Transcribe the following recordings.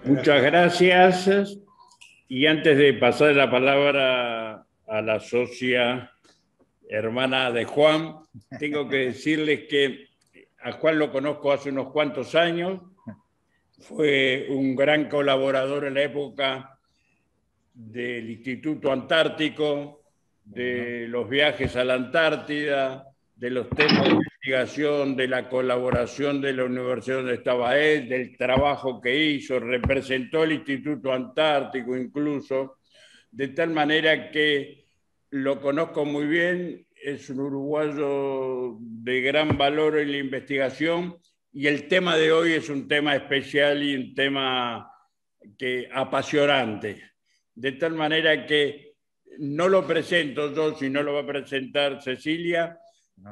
Muchas gracias. Y antes de pasar la palabra a la socia hermana de Juan, tengo que decirles que a Juan lo conozco hace unos cuantos años. Fue un gran colaborador en la época del Instituto Antártico, de los viajes a la Antártida, de los temas de investigación, de la colaboración de la universidad donde estaba él, del trabajo que hizo, representó el Instituto Antártico incluso, de tal manera que lo conozco muy bien, es un uruguayo de gran valor en la investigación y el tema de hoy es un tema especial y un tema apasionante. De tal manera que no lo presento yo, sino lo va a presentar Cecilia,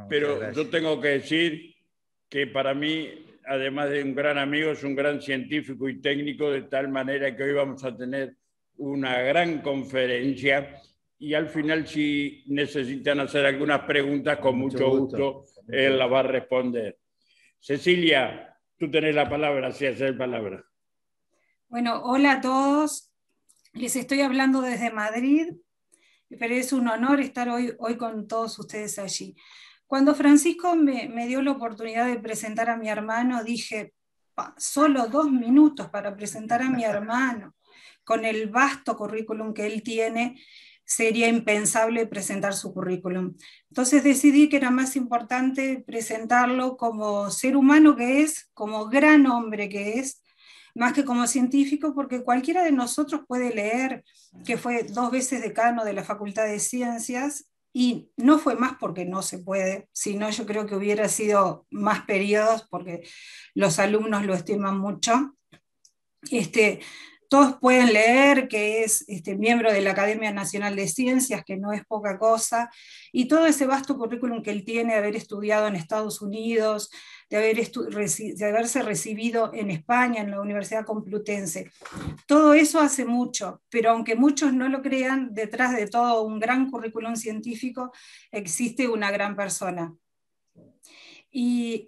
pero yo tengo que decir que para mí, además de un gran amigo, es un gran científico y técnico, de tal manera que hoy vamos a tener una gran conferencia y al final, si necesitan hacer algunas preguntas, con mucho gusto él las va a responder. Cecilia, tú tenés la palabra, sí, hacer palabra. Bueno, hola a todos. Les estoy hablando desde Madrid, pero es un honor estar hoy con todos ustedes allí. Cuando Francisco me dio la oportunidad de presentar a mi hermano, dije, solo 2 minutos para presentar a mi hermano. Con el vasto currículum que él tiene, sería impensable presentar su currículum. Entonces decidí que era más importante presentarlo como ser humano que es, como gran hombre que es, más que como científico, porque cualquiera de nosotros puede leer que fue 2 veces decano de la Facultad de Ciencias, y no fue más porque no se puede, sino yo creo que hubiera sido más periodos porque los alumnos lo estiman mucho. Todos pueden leer que es miembro de la Academia Nacional de Ciencias, que no es poca cosa, y todo ese vasto currículum que él tiene, de haber estudiado en Estados Unidos, de haberse recibido en España, en la Universidad Complutense. Todo eso hace mucho, pero aunque muchos no lo crean, detrás de todo un gran currículum científico existe una gran persona. Y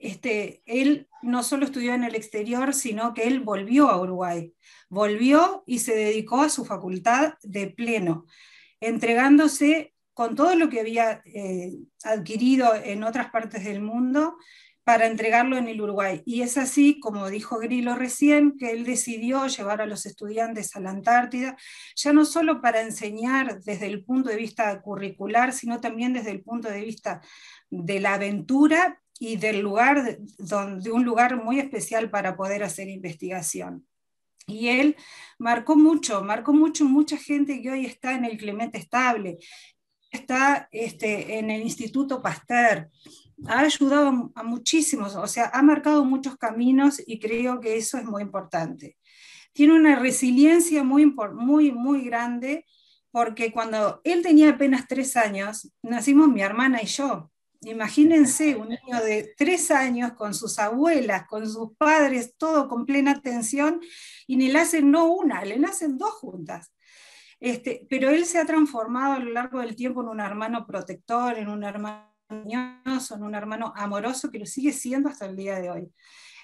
él no solo estudió en el exterior, sino que él volvió a Uruguay. Volvió y se dedicó a su facultad de pleno, entregándose con todo lo que había adquirido en otras partes del mundo para entregarlo en el Uruguay. Y es así, como dijo Grillo recién, que él decidió llevar a los estudiantes a la Antártida, ya no solo para enseñar desde el punto de vista curricular, sino también desde el punto de vista de la aventura y del lugar, de un lugar muy especial para poder hacer investigación. Y él marcó mucho mucha gente que hoy está en el Clemente Estable, está en el Instituto Pasteur, ha ayudado a muchísimos, o sea, ha marcado muchos caminos y creo que eso es muy importante. Tiene una resiliencia muy grande, porque cuando él tenía apenas 3 años, nacimos mi hermana y yo. Imagínense un niño de 3 años con sus abuelas, con sus padres, todo con plena atención, y le nacen no una, le nacen 2 juntas. Pero él se ha transformado a lo largo del tiempo en un hermano protector, en un hermano cariñoso, en un hermano amoroso, que lo sigue siendo hasta el día de hoy.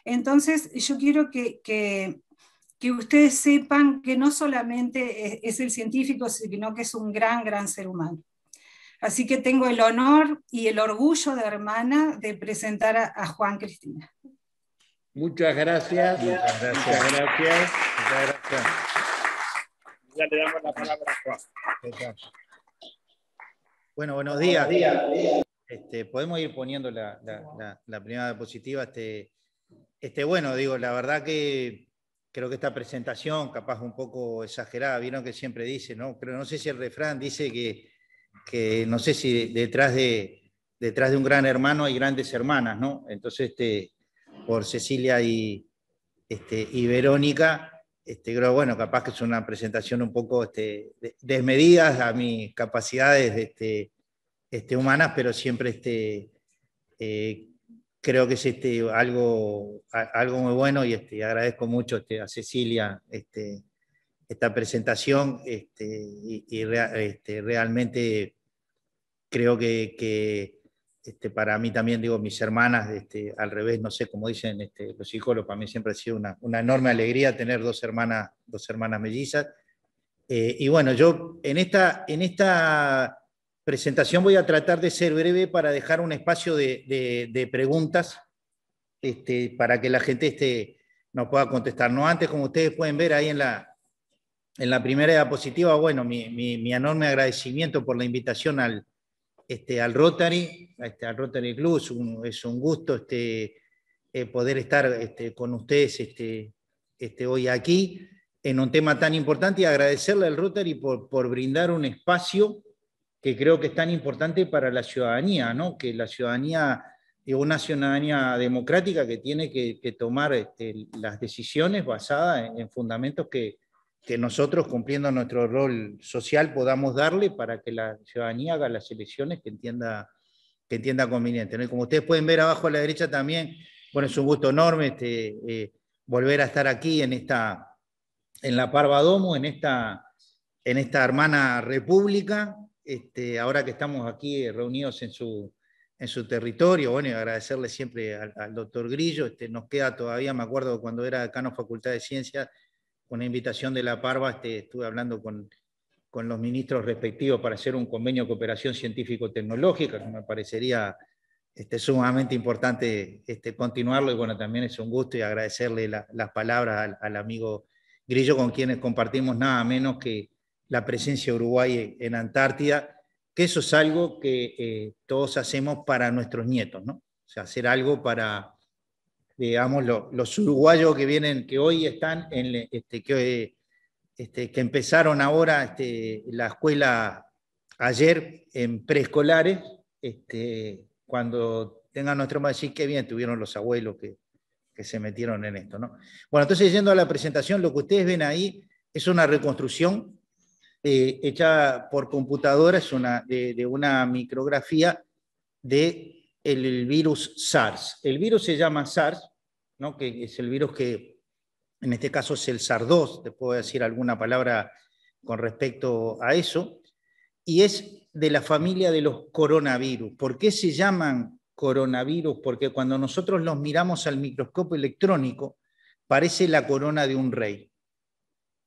Entonces, yo quiero que ustedes sepan que no solamente es el científico, sino que es un gran ser humano. Así que tengo el honor y el orgullo de hermana de presentar a Juan Cristina. Muchas gracias. Muchas gracias. Ya le damos la palabra a Juan. Bueno, buenos días. Podemos ir poniendo la primera diapositiva. Bueno, digo, la verdad que creo que esta presentación, capaz un poco exagerada, vieron que siempre dice, ¿no? Pero no sé si el refrán dice que no sé si detrás de un gran hermano hay grandes hermanas, ¿no? Entonces, por Cecilia y Verónica, creo, bueno, capaz que es una presentación un poco desmedida a mis capacidades humanas, pero siempre creo que es algo muy bueno, y agradezco mucho a Cecilia esta presentación, realmente creo que para mí también, digo, mis hermanas, al revés, no sé, como dicen los psicólogos, para mí siempre ha sido una enorme alegría tener dos hermanas mellizas. Y bueno, yo en esta presentación voy a tratar de ser breve para dejar un espacio de preguntas para que la gente nos pueda contestar. No antes, como ustedes pueden ver ahí en la primera diapositiva, bueno, mi enorme agradecimiento por la invitación al Rotary, al Rotary Club. Es un gusto poder estar con ustedes hoy aquí en un tema tan importante, y agradecerle al Rotary por brindar un espacio que creo que es tan importante para la ciudadanía, ¿no? Que la ciudadanía es una ciudadanía democrática que tiene que tomar las decisiones basadas en fundamentos que nosotros, cumpliendo nuestro rol social, podamos darle para que la ciudadanía haga las elecciones que entienda conveniente, ¿no? Y como ustedes pueden ver abajo a la derecha también, bueno, es un gusto enorme volver a estar aquí en la Parva Domus, en esta hermana república, ahora que estamos aquí reunidos en su territorio. Bueno, y agradecerle siempre al doctor Grillo. Nos queda todavía, me acuerdo cuando era decano Facultad de Ciencias, con la invitación de la Parva, estuve hablando con los ministros respectivos para hacer un convenio de cooperación científico-tecnológica, que me parecería sumamente importante continuarlo. Y bueno, también es un gusto, y agradecerle las palabras al amigo Grillo, con quienes compartimos nada menos que la presencia de Uruguay en Antártida, que eso es algo que todos hacemos para nuestros nietos, ¿no? O sea, hacer algo para, digamos, los uruguayos que hoy están, que empezaron ahora la escuela ayer en preescolares, cuando tengan nuestro más, decir qué bien tuvieron los abuelos que se metieron en esto, ¿no? Bueno, entonces, yendo a la presentación, lo que ustedes ven ahí es una reconstrucción hecha por computadora, es de una micrografía del virus SARS. El virus se llama SARS, ¿no? Que es el virus que en este caso es el SARS-2, te puedo decir alguna palabra con respecto a eso, y es de la familia de los coronavirus. ¿Por qué se llaman coronavirus? Porque cuando nosotros los miramos al microscopio electrónico, parece la corona de un rey,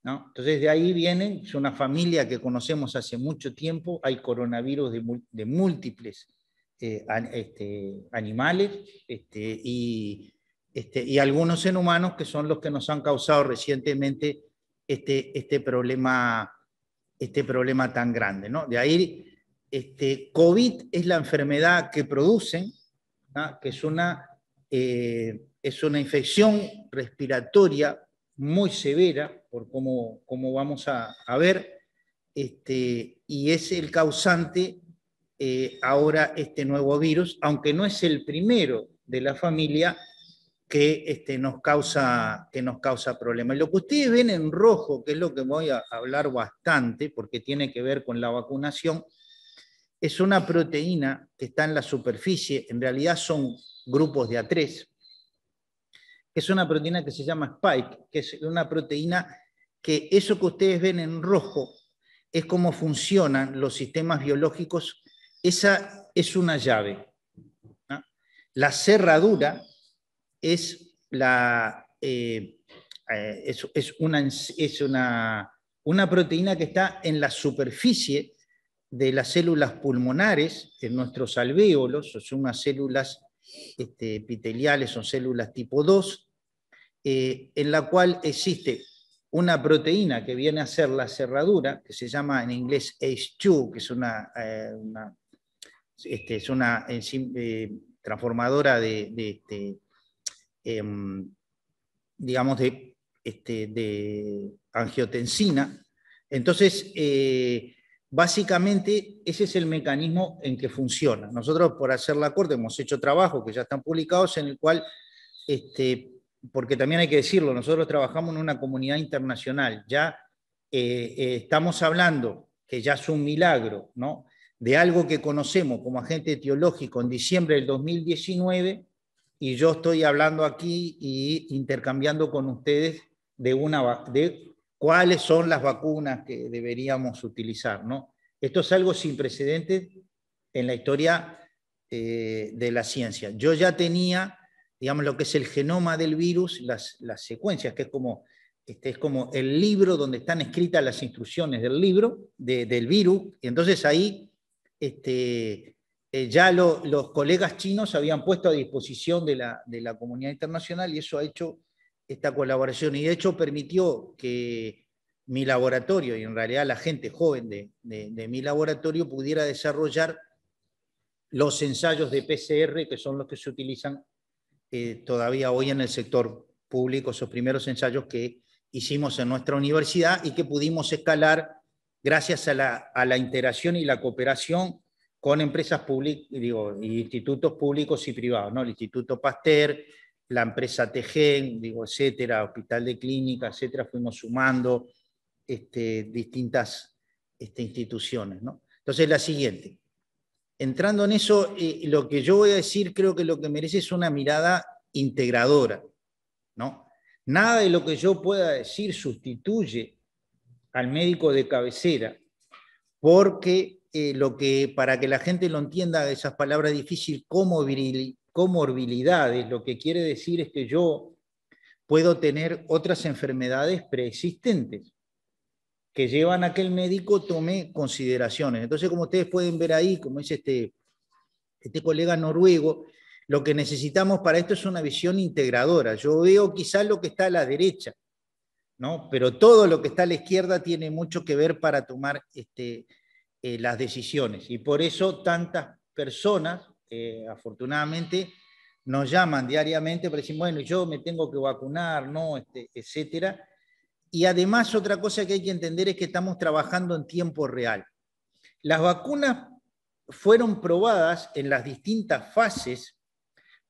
¿no? Entonces de ahí vienen, es una familia que conocemos hace mucho tiempo. Hay coronavirus de múltiples animales y algunos en humanos, que son los que nos han causado recientemente este problema tan grande, ¿no? De ahí, COVID es la enfermedad que producen, ¿no? Que es una infección respiratoria muy severa, por cómo vamos a ver, y es el causante ahora este nuevo virus, aunque no es el primero de la familia que nos causa problemas. Lo que ustedes ven en rojo, que es lo que voy a hablar bastante, porque tiene que ver con la vacunación, es una proteína que está en la superficie, en realidad son grupos de A3, que es una proteína que se llama Spike, que es una proteína que eso que ustedes ven en rojo es cómo funcionan los sistemas biológicos. Esa es una llave, ¿no? La cerradura es una proteína que está en la superficie de las células pulmonares, en nuestros alvéolos. Son unas células epiteliales, son células tipo 2, en la cual existe una proteína que viene a ser la cerradura, que se llama en inglés H2, que es una transformadora digamos, de angiotensina. Entonces, básicamente, ese es el mecanismo en que funciona. Nosotros, por hacer la corte, hemos hecho trabajos que ya están publicados, en el cual, porque también hay que decirlo, nosotros trabajamos en una comunidad internacional. Ya estamos hablando, que ya es un milagro, ¿no?, de algo que conocemos como agente etiológico en diciembre del 2019, y yo estoy hablando aquí y intercambiando con ustedes de cuáles son las vacunas que deberíamos utilizar, ¿no? Esto es algo sin precedentes en la historia de la ciencia. Yo ya tenía, digamos, lo que es el genoma del virus, las secuencias, que es como el libro donde están escritas las instrucciones del libro, del virus, y entonces ahí ya los colegas chinos habían puesto a disposición de la comunidad internacional, y eso ha hecho esta colaboración, y de hecho permitió que mi laboratorio, y en realidad la gente joven de mi laboratorio, pudiera desarrollar los ensayos de PCR, que son los que se utilizan todavía hoy en el sector público, esos primeros ensayos que hicimos en nuestra universidad y que pudimos escalar gracias a la interacción y la cooperación con empresas públicas, institutos públicos y privados, ¿no? El Instituto Pasteur, la empresa TGen, etcétera, Hospital de Clínica, etcétera, fuimos sumando distintas instituciones, ¿no? Entonces, la siguiente. Entrando en eso, lo que yo voy a decir creo que lo que merece es una mirada integradora, ¿no? Nada de lo que yo pueda decir sustituye al médico de cabecera, porque para que la gente lo entienda, esas palabras difíciles, comorbilidades, lo que quiere decir es que yo puedo tener otras enfermedades preexistentes que llevan a que el médico tome consideraciones. Entonces, como ustedes pueden ver ahí, como dice este colega noruego, lo que necesitamos para esto es una visión integradora. Yo veo quizás lo que está a la derecha, ¿no? Pero todo lo que está a la izquierda tiene mucho que ver para tomar las decisiones. Y por eso tantas personas, afortunadamente, nos llaman diariamente para decir, bueno, yo me tengo que vacunar, ¿no? Etcétera. Y además otra cosa que hay que entender es que estamos trabajando en tiempo real. Las vacunas fueron probadas en las distintas fases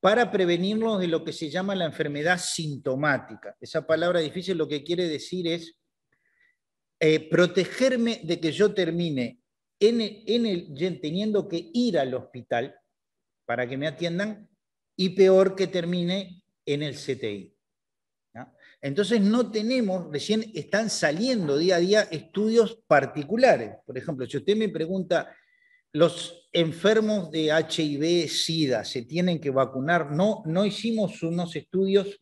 para prevenirnos de lo que se llama la enfermedad sintomática. Esa palabra difícil lo que quiere decir es protegerme de que yo termine teniendo que ir al hospital para que me atiendan, y peor que termine en el CTI. ¿No? Entonces no tenemos, recién están saliendo día a día estudios particulares. Por ejemplo, si usted me pregunta, ¿los enfermos de HIV, SIDA se tienen que vacunar? No hicimos unos estudios,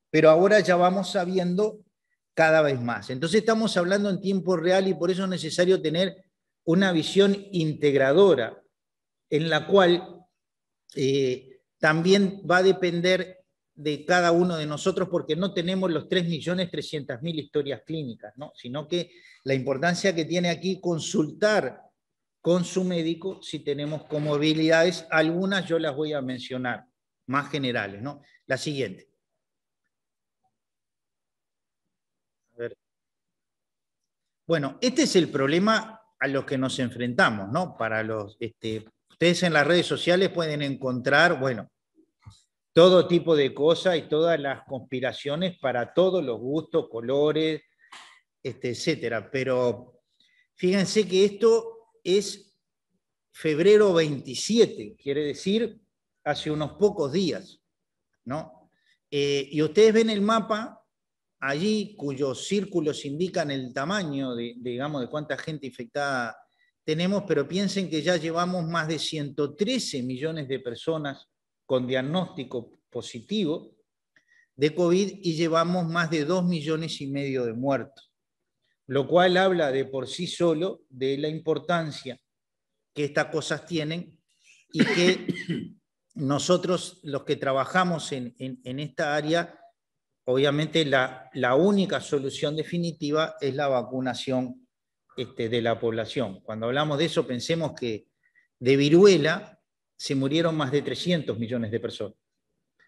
pero ahora ya vamos sabiendo cada vez más. Entonces estamos hablando en tiempo real y por eso es necesario tener una visión integradora en la cual también va a depender de cada uno de nosotros, porque no tenemos los 3.300.000 historias clínicas, ¿no? Sino que la importancia que tiene aquí consultar con su médico si tenemos comorbilidades. Algunas yo las voy a mencionar, más generales, ¿no? La siguiente. A ver. Bueno, este es el problema a los que nos enfrentamos, ¿no? Para los, ustedes en las redes sociales pueden encontrar, bueno, todo tipo de cosas y todas las conspiraciones para todos los gustos, colores, etcétera. Pero fíjense que esto es febrero 27, quiere decir hace unos pocos días, ¿no? Y ustedes ven el mapa allí, cuyos círculos indican el tamaño digamos, de cuánta gente infectada tenemos, pero piensen que ya llevamos más de 113 millones de personas con diagnóstico positivo de COVID y llevamos más de 2,5 millones de muertos, lo cual habla de por sí solo de la importancia que estas cosas tienen y que nosotros, los que trabajamos en esta área, obviamente la única solución definitiva es la vacunación de la población. Cuando hablamos de eso, pensemos que de viruela se murieron más de 300 millones de personas.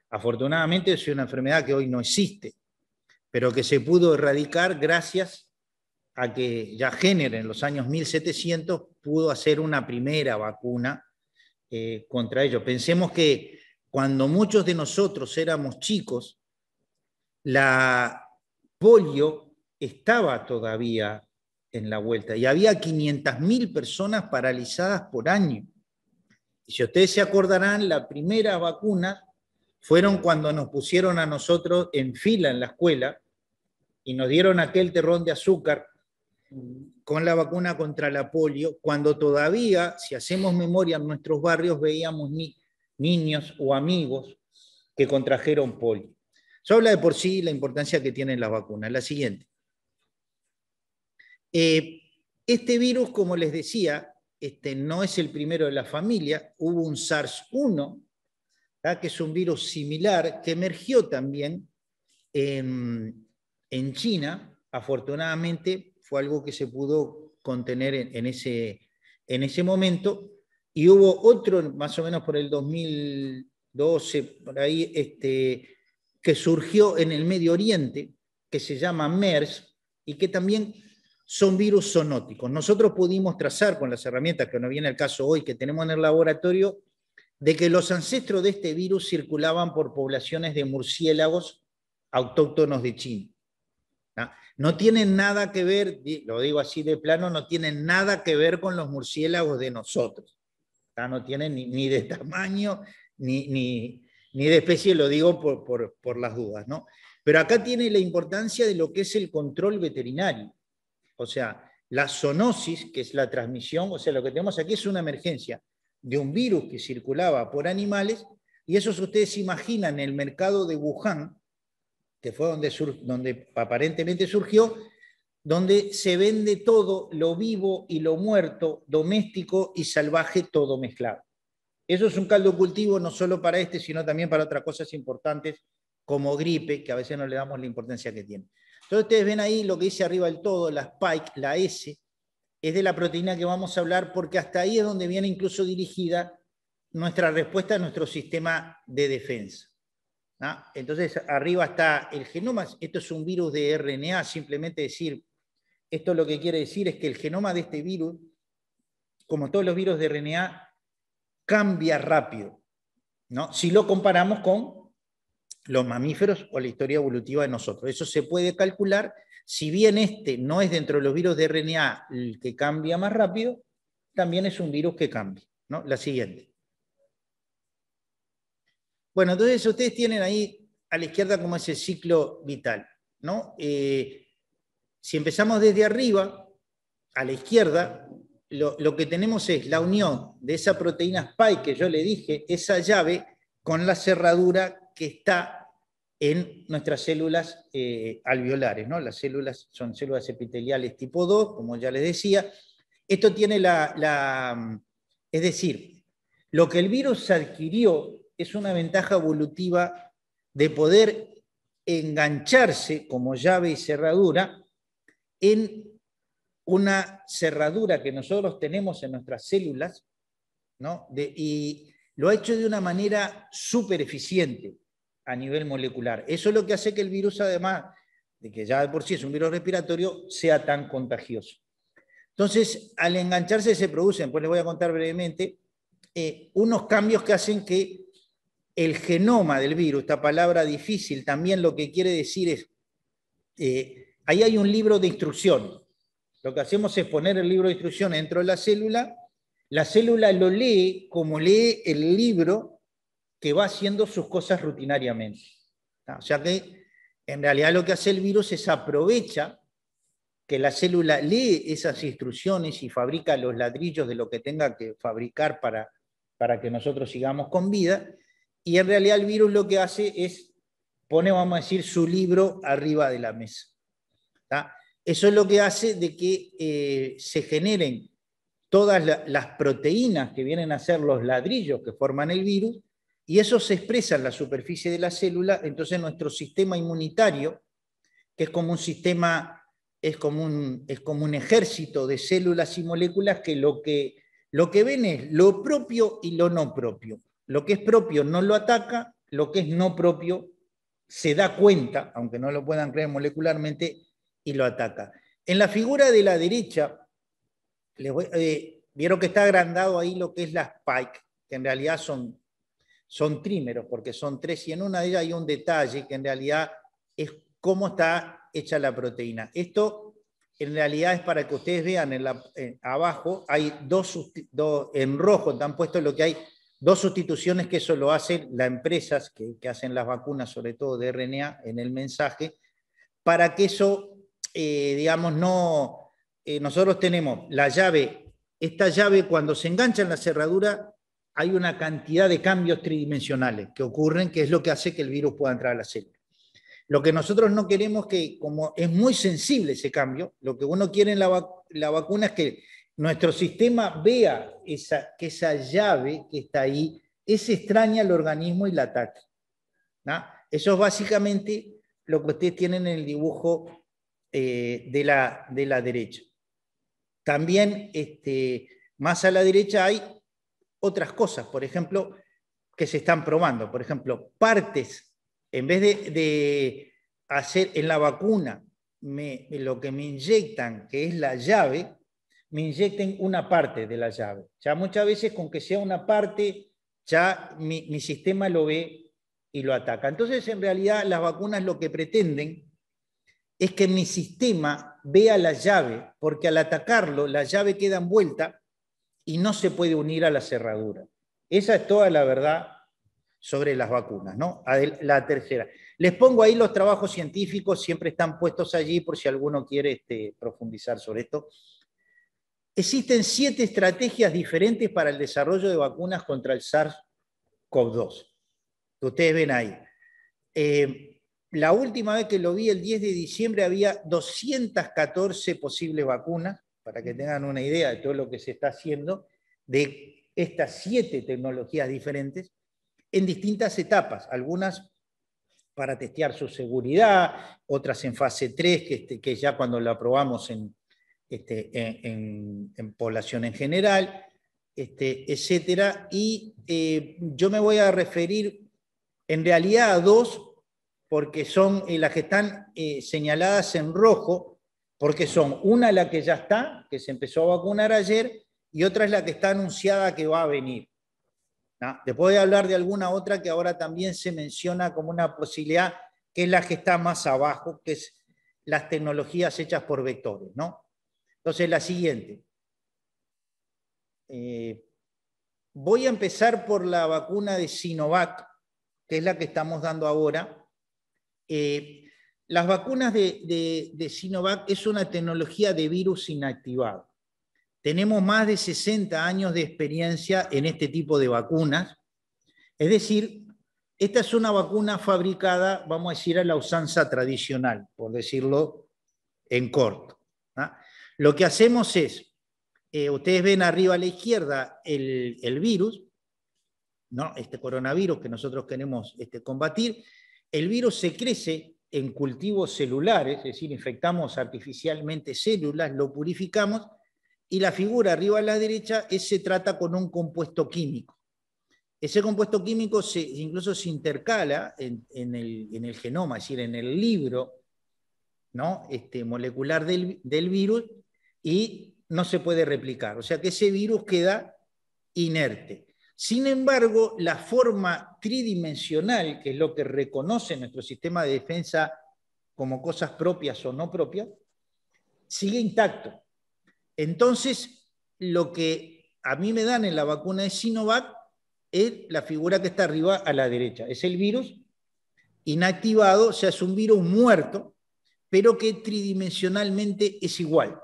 Afortunadamente es una enfermedad que hoy no existe, pero que se pudo erradicar gracias a que ya Jenner en los años 1700 pudo hacer una primera vacuna contra ello. Pensemos que cuando muchos de nosotros éramos chicos, la polio estaba todavía en la vuelta y había 500.000 personas paralizadas por año. Y si ustedes se acordarán, la primera vacuna fueron cuando nos pusieron a nosotros en fila en la escuela y nos dieron aquel terrón de azúcar con la vacuna contra la polio, cuando todavía, si hacemos memoria, en nuestros barrios veíamos niños o amigos que contrajeron polio. Eso habla de por sí la importancia que tienen las vacunas. La siguiente. Este virus, como les decía, no es el primero de la familia. Hubo un SARS-1, que es un virus similar, que emergió también en China. Afortunadamente fue algo que se pudo contener en ese momento. Y hubo otro, más o menos por el 2012, por ahí, que surgió en el Medio Oriente, que se llama MERS, y que también son virus zoonóticos. Nosotros pudimos trazar con las herramientas, que no viene el caso hoy, que tenemos en el laboratorio, de que los ancestros de este virus circulaban por poblaciones de murciélagos autóctonos de China. No tienen nada que ver, lo digo así de plano, no tienen nada que ver con los murciélagos de nosotros. No tienen ni de tamaño, ni de especie, lo digo por las dudas, ¿no? Pero acá tiene la importancia de lo que es el control veterinario. O sea, la zoonosis, que es la transmisión, o sea, lo que tenemos aquí es una emergencia de un virus que circulaba por animales, y eso, si ustedes se imaginan, el mercado de Wuhan, que fue donde aparentemente surgió, donde se vende todo, lo vivo y lo muerto, doméstico y salvaje, todo mezclado. Eso es un caldo de cultivo no solo para sino también para otras cosas importantes, como gripe, que a veces no le damos la importancia que tiene. Entonces ustedes ven ahí lo que dice arriba del todo, la spike, la S, es de la proteína que vamos a hablar, porque hasta ahí es donde viene incluso dirigida nuestra respuesta a nuestro sistema de defensa. Entonces arriba está el genoma, esto es un virus de RNA, simplemente decir, esto lo que quiere decir es que el genoma de este virus, como todos los virus de RNA, cambia rápido, ¿no? Si lo comparamos con los mamíferos o la historia evolutiva de nosotros. Eso se puede calcular. Si bien no es dentro de los virus de RNA el que cambia más rápido, también es un virus que cambia, ¿no? La siguiente. Bueno, entonces ustedes tienen ahí a la izquierda como ese ciclo vital, ¿no? Si empezamos desde arriba, a la izquierda, lo que tenemos es la unión de esa proteína spike que yo le dije, esa llave, con la cerradura que está en nuestras células alveolares, ¿no? Las células son células epiteliales tipo 2, como ya les decía. Esto tiene es decir, lo que el virus adquirió es una ventaja evolutiva de poder engancharse como llave y cerradura en una cerradura que nosotros tenemos en nuestras células, ¿no? Y lo ha hecho de una manera súper eficiente a nivel molecular. Eso es lo que hace que el virus, además de que ya de por sí es un virus respiratorio, sea tan contagioso. Entonces, al engancharse se producen, pues les voy a contar brevemente, unos cambios que hacen que el genoma del virus, esta palabra difícil, también lo que quiere decir es, ahí hay un libro de instrucciones. Lo que hacemos es poner el libro de instrucciones dentro de la célula lo lee como lee el libro que va haciendo sus cosas rutinariamente. O sea que en realidad lo que hace el virus es aprovecha que la célula lee esas instrucciones y fabrica los ladrillos de lo que tenga que fabricar para que nosotros sigamos con vida, y en realidad el virus lo que hace es pone, vamos a decir, su libro arriba de la mesa. ¿Tá? Eso es lo que hace de que se generen todas las proteínas que vienen a ser los ladrillos que forman el virus, y eso se expresa en la superficie de la célula. Entonces nuestro sistema inmunitario, que es como un sistema, es como un ejército de células y moléculas que lo que ven es lo propio y lo no propio. Lo que es propio no lo ataca, lo que es no propio se da cuenta, aunque no lo puedan creer molecularmente, y lo ataca. En la figura de la derecha, vieron que está agrandado ahí lo que es la spike, que en realidad son trímeros, porque son 3, y en una de ellas hay un detalle que en realidad es cómo está hecha la proteína. Esto en realidad es para que ustedes vean abajo, hay en rojo están puestos lo que hay, 2 sustituciones, que eso lo hacen las empresas que hacen las vacunas, sobre todo de RNA, en el mensaje, para que eso, digamos, no nosotros tenemos la llave, esta llave cuando se engancha en la cerradura hay una cantidad de cambios tridimensionales que ocurren, que es lo que hace que el virus pueda entrar a la célula. Lo que nosotros no queremos, que como es muy sensible ese cambio, lo que uno quiere en la vacuna es que nuestro sistema vea que esa llave que está ahí es extraña al organismo y la ataque, ¿no? Eso es básicamente lo que ustedes tienen en el dibujo de la derecha. También más a la derecha hay otras cosas, por ejemplo, que se están probando. Por ejemplo, partes, en vez de hacer en la vacuna lo que me inyectan, que es la llave, me inyecten una parte de la llave. Ya muchas veces con que sea una parte, ya mi sistema lo ve y lo ataca. Entonces, en realidad, las vacunas lo que pretenden es que mi sistema vea la llave, porque al atacarlo, la llave queda envuelta y no se puede unir a la cerradura. Esa es toda la verdad sobre las vacunas, ¿no? La tercera. Les pongo ahí los trabajos científicos, siempre están puestos allí por si alguno quiere profundizar sobre esto. Existen 7 estrategias diferentes para el desarrollo de vacunas contra el SARS-CoV-2, que ustedes ven ahí. La última vez que lo vi, el 10 de diciembre, había 214 posibles vacunas, para que tengan una idea de todo lo que se está haciendo, de estas 7 tecnologías diferentes, en distintas etapas, algunas para testear su seguridad, otras en fase 3, que ya cuando lo aprobamos en población en general, etcétera. Y yo me voy a referir en realidad a 2, porque son las que están señaladas en rojo, porque son una la que ya está, que se empezó a vacunar ayer, y otra es la que está anunciada que va a venir, ¿no? Después voy a hablar de alguna otra que ahora también se menciona como una posibilidad, que es la que está más abajo, que es las tecnologías hechas por vectores, ¿no? Entonces, la siguiente. Voy a empezar por la vacuna de Sinovac, que es la que estamos dando ahora. Las vacunas de Sinovac es una tecnología de virus inactivado. Tenemos más de 60 años de experiencia en este tipo de vacunas. Es decir, esta es una vacuna fabricada, vamos a decir, a la usanza tradicional, por decirlo en corto, ¿no? Lo que hacemos es, ustedes ven arriba a la izquierda el virus, ¿no? Este coronavirus que nosotros queremos combatir. El virus se crece en cultivos celulares, es decir, infectamos artificialmente células, lo purificamos, y la figura arriba a la derecha se trata con un compuesto químico. Ese compuesto químico incluso se intercala en el genoma, es decir, en el libro, ¿no? Molecular del virus, y no se puede replicar. O sea que ese virus queda inerte. Sin embargo, la forma tridimensional, que es lo que reconoce nuestro sistema de defensa como cosas propias o no propias, sigue intacto. Entonces, lo que a mí me dan en la vacuna de Sinovac es la figura que está arriba a la derecha. Es el virus inactivado, o sea, es un virus muerto, pero que tridimensionalmente es igual.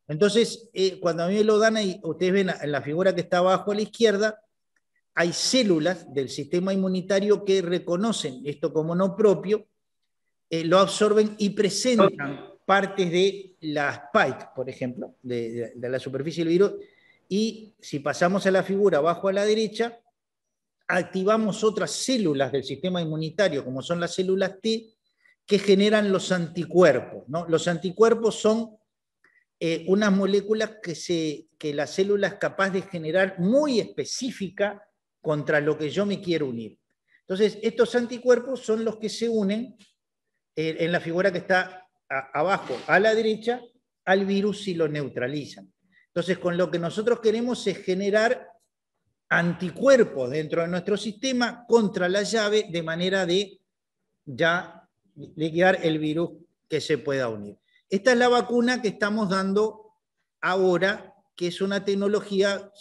Entonces, cuando a mí me lo dan ahí, ustedes ven en la figura que está abajo a la izquierda, hay células del sistema inmunitario que reconocen esto como no propio, lo absorben y presentan partes de la spike, por ejemplo, de la superficie del virus, y si pasamos a la figura abajo a la derecha, activamos otras células del sistema inmunitario, como son las células T, que generan los anticuerpos, ¿no? Los anticuerpos son unas moléculas que la célula es capaz de generar muy específica contra lo que yo me quiero unir. Entonces, estos anticuerpos son los que se unen en la figura que está abajo a la derecha al virus y lo neutralizan. Entonces, con lo que nosotros queremos es generar anticuerpos dentro de nuestro sistema contra la llave, de manera de ya liquidar el virus que se pueda unir. Esta es la vacuna que estamos dando ahora, que es una tecnología,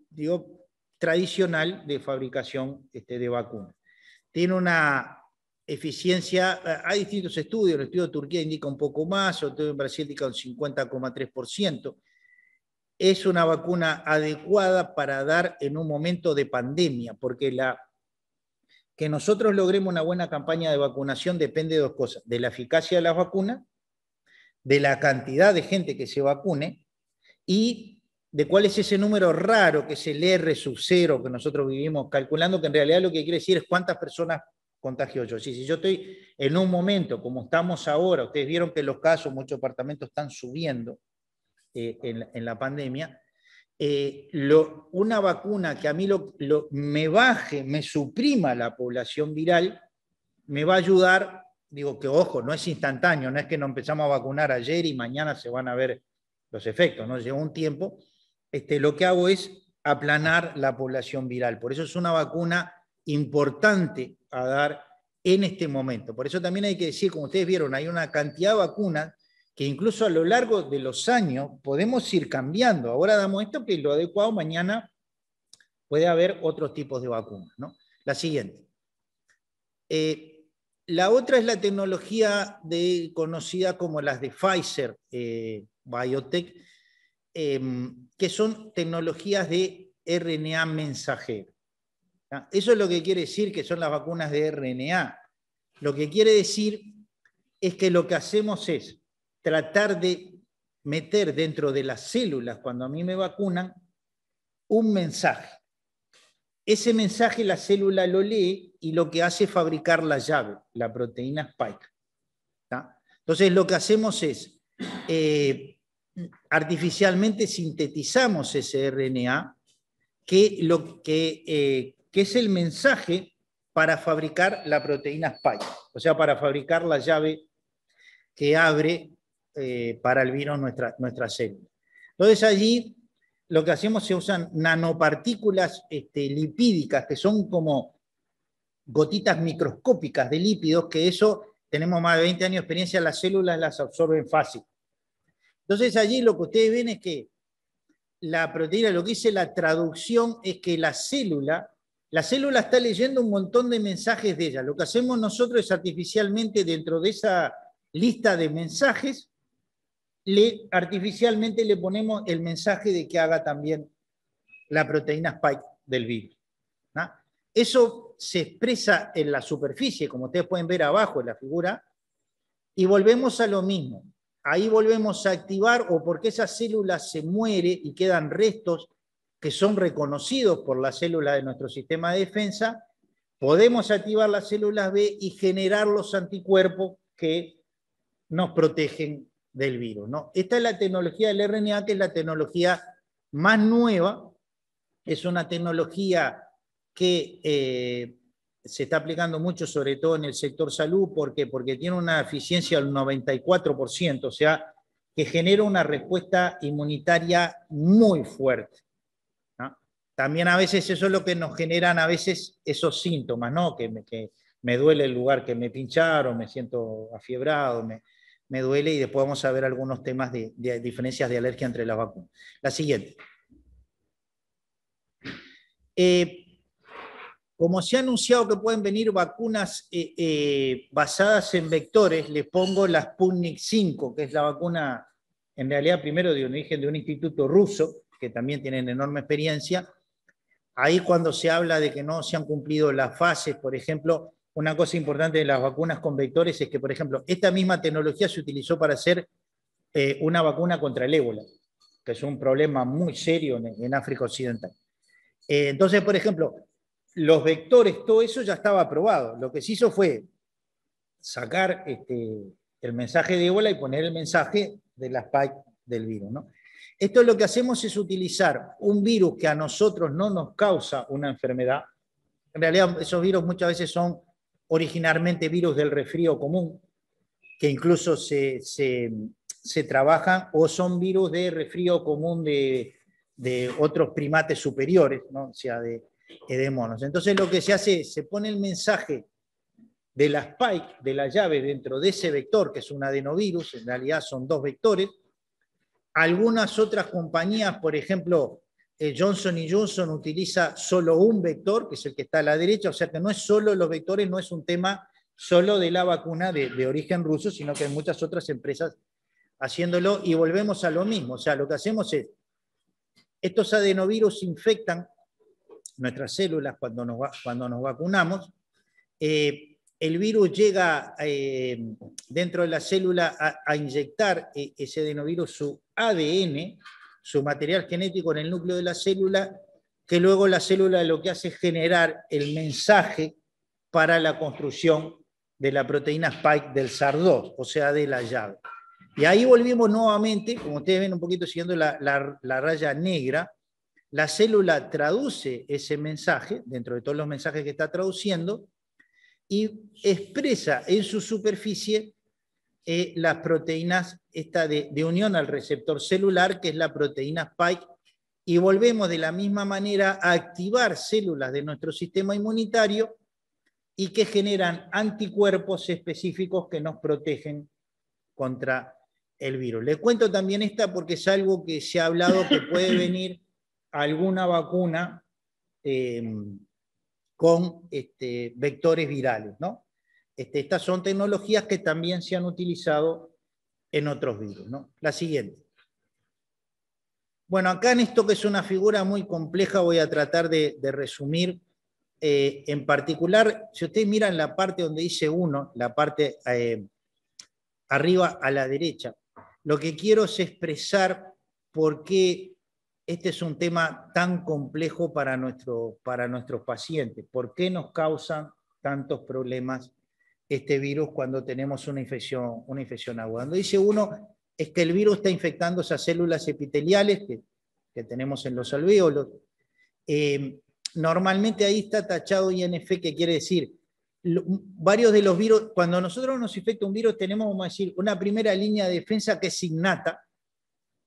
digo, tradicional de fabricación de vacunas. Tiene una eficiencia, hay distintos estudios, el estudio de Turquía indica un poco más, el estudio en Brasil indica un 50,3%. Es una vacuna adecuada para dar en un momento de pandemia, porque que nosotros logremos una buena campaña de vacunación depende de dos cosas: de la eficacia de las vacunas, de la cantidad de gente que se vacune y de cuál es ese número raro que es el R0 que nosotros vivimos calculando, que en realidad lo que quiere decir es cuántas personas contagio yo. Si yo estoy en un momento como estamos ahora, ustedes vieron que los casos, muchos departamentos están subiendo en la pandemia, una vacuna que a mí me baje, me suprima la población viral, me va a ayudar. Digo que, ojo, no es instantáneo, no es que nos empezamos a vacunar ayer y mañana se van a ver los efectos, ¿no? Lleva un tiempo. Lo que hago es aplanar la población viral. Por eso es una vacuna importante a dar en este momento. Por eso también hay que decir, como ustedes vieron, hay una cantidad de vacunas que incluso a lo largo de los años podemos ir cambiando. Ahora damos esto, que es lo adecuado, mañana puede haber otros tipos de vacunas, ¿no? La siguiente. La otra es la tecnología conocida como las de Pfizer Biotech, que son tecnologías de RNA mensajero. Eso es lo que quiere decir que son las vacunas de RNA. Lo que quiere decir es que lo que hacemos es tratar de meter dentro de las células, cuando a mí me vacunan, un mensaje. Ese mensaje la célula lo lee y lo que hace es fabricar la llave, la proteína Spike. ¿Tá? Entonces lo que hacemos es, artificialmente sintetizamos ese RNA, que es el mensaje para fabricar la proteína Spike, o sea, para fabricar la llave que abre para el virus nuestra célula. Entonces allí lo que hacemos, se usan nanopartículas lipídicas, que son como gotitas microscópicas de lípidos, que eso tenemos más de 20 años de experiencia, las células las absorben fácil. Entonces allí lo que ustedes ven es que la proteína, lo que dice la traducción es que la célula está leyendo un montón de mensajes de ella. Lo que hacemos nosotros es artificialmente, dentro de esa lista de mensajes, artificialmente le ponemos el mensaje de que haga también la proteína Spike del virus, ¿no? Eso se expresa en la superficie, como ustedes pueden ver abajo en la figura, y volvemos a lo mismo. Ahí volvemos a activar, o porque esa célula se muere y quedan restos que son reconocidos por la célula de nuestro sistema de defensa, podemos activar las células B y generar los anticuerpos que nos protegen del virus, ¿no? Esta es la tecnología del RNA, que es la tecnología más nueva. Es una tecnología que se está aplicando mucho, sobre todo en el sector salud. ¿Por qué? Porque tiene una eficiencia del 94%, o sea, que genera una respuesta inmunitaria muy fuerte, ¿no? También a veces eso es lo que nos generan a veces esos síntomas, ¿no? Que me duele el lugar que me pincharon, me siento afiebrado, me duele, y después vamos a ver algunos temas de diferencias de alergia entre las vacunas. La siguiente. Como se ha anunciado que pueden venir vacunas basadas en vectores, les pongo la Sputnik 5, que es la vacuna, en realidad primero de origen de un instituto ruso, que también tienen enorme experiencia. Ahí cuando se habla de que no se han cumplido las fases, por ejemplo, una cosa importante de las vacunas con vectores es que, por ejemplo, esta misma tecnología se utilizó para hacer una vacuna contra el ébola, que es un problema muy serio en África Occidental. Entonces, por ejemplo, los vectores, todo eso ya estaba aprobado. Lo que se hizo fue sacar el mensaje de ébola y poner el mensaje de la spike del virus, ¿no? Esto lo que hacemos es utilizar un virus que a nosotros no nos causa una enfermedad. En realidad, esos virus muchas veces son originalmente virus del resfrío común, que incluso se trabajan, o son virus de resfrío común de otros primates superiores, ¿no? O sea, de monos. Entonces lo que se hace es, se pone el mensaje de la spike, de la llave, dentro de ese vector, que es un adenovirus, en realidad son dos vectores. Algunas otras compañías, por ejemplo, Johnson & Johnson utiliza solo un vector, que es el que está a la derecha, o sea que no es solo los vectores, no es un tema solo de la vacuna de origen ruso, sino que hay muchas otras empresas haciéndolo, y volvemos a lo mismo. O sea, lo que hacemos es, estos adenovirus infectan nuestras células cuando nos vacunamos. El virus llega dentro de la célula a inyectar ese adenovirus su ADN, su material genético en el núcleo de la célula, que luego la célula lo que hace es generar el mensaje para la construcción de la proteína Spike del SARS-2, o sea, de la llave. Y ahí volvimos nuevamente, como ustedes ven un poquito siguiendo la raya negra, la célula traduce ese mensaje, dentro de todos los mensajes que está traduciendo, y expresa en su superficie las proteínas de unión al receptor celular, que es la proteína Spike, y volvemos de la misma manera a activar células de nuestro sistema inmunitario y que generan anticuerpos específicos que nos protegen contra el virus. Les cuento también esta porque es algo que se ha hablado que puede venir alguna vacuna con vectores virales, ¿no? Estas son tecnologías que también se han utilizado en otros virus, ¿no? La siguiente. Bueno, acá en esto que es una figura muy compleja voy a tratar de resumir. En particular, si ustedes miran la parte donde dice 1, la parte arriba a la derecha, lo que quiero es expresar por qué este es un tema tan complejo para nuestros pacientes, por qué nos causan tantos problemas este virus cuando tenemos una infección aguda. Cuando dice 1, es que el virus está infectando esas células epiteliales que tenemos en los alvéolos. Normalmente ahí está tachado INF, que quiere decir, varios de los virus, cuando nosotros nos infecta un virus, tenemos, vamos a decir, una primera línea de defensa que es innata,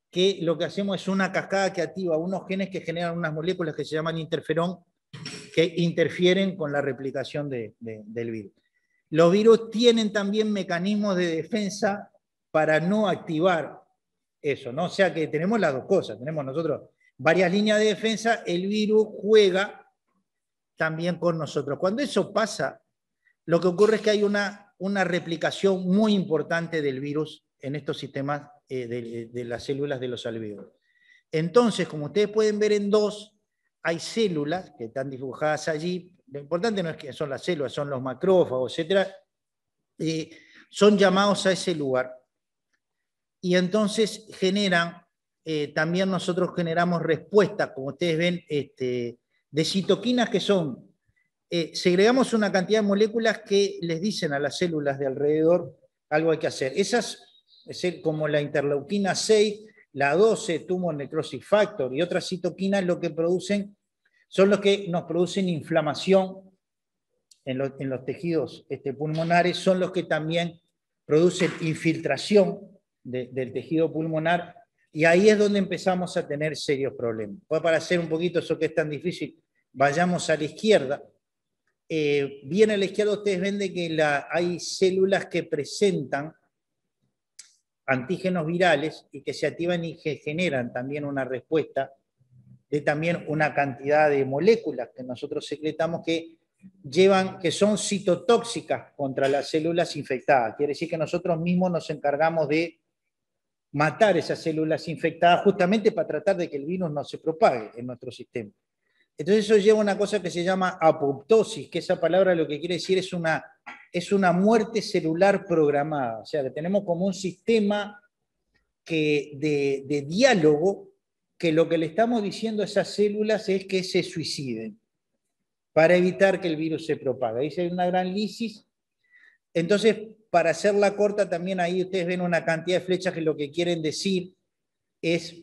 que lo que hacemos es una cascada que activa unos genes que generan unas moléculas que se llaman interferón, que interfieren con la replicación del virus. Los virus tienen también mecanismos de defensa para no activar eso, ¿no? O sea que tenemos las dos cosas, tenemos nosotros varias líneas de defensa, el virus juega también con nosotros. Cuando eso pasa, lo que ocurre es que hay una replicación muy importante del virus en estos sistemas de las células de los alvéolos. Entonces, como ustedes pueden ver en 2, hay células que están dibujadas allí. Lo importante no es que son las células, son los macrófagos, etc. Son llamados a ese lugar. Y entonces también nosotros generamos respuestas, como ustedes ven, de citoquinas que son, segregamos una cantidad de moléculas que les dicen a las células de alrededor algo hay que hacer. Esas, como la interleuquina 6, la 12, tumor necrosis factor y otras citoquinas, lo que producen son los que nos producen inflamación en los tejidos pulmonares, son los que también producen infiltración del tejido pulmonar, y ahí es donde empezamos a tener serios problemas. Pues para hacer un poquito eso que es tan difícil, vayamos a la izquierda. Bien a la izquierda ustedes ven de que hay células que presentan antígenos virales y que se activan y que generan también una respuesta de también una cantidad de moléculas que nosotros secretamos que son citotóxicas contra las células infectadas. Quiere decir que nosotros mismos nos encargamos de matar esas células infectadas justamente para tratar de que el virus no se propague en nuestro sistema. Entonces eso lleva a una cosa que se llama apoptosis, que esa palabra lo que quiere decir es una muerte celular programada. O sea, que tenemos como un sistema de diálogo que lo que le estamos diciendo a esas células es que se suiciden para evitar que el virus se propague. Ahí hay una gran lisis. Entonces, para hacerla corta, también ahí ustedes ven una cantidad de flechas que lo que quieren decir es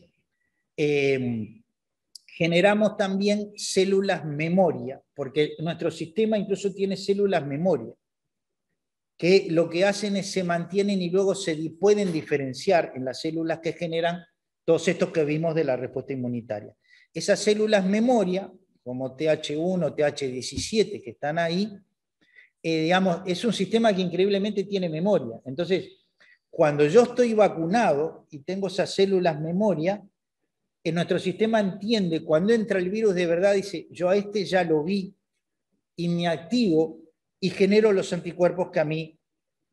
generamos también células memoria, porque nuestro sistema incluso tiene células memoria, que lo que hacen es se mantienen y luego pueden diferenciar en las células que generan todos estos que vimos de la respuesta inmunitaria. Esas células memoria, como TH1, TH17 que están ahí, digamos, es un sistema que increíblemente tiene memoria. Entonces, cuando yo estoy vacunado y tengo esas células memoria, nuestro sistema entiende, cuando entra el virus de verdad, dice, yo a este ya lo vi y me activo y genero los anticuerpos que a mí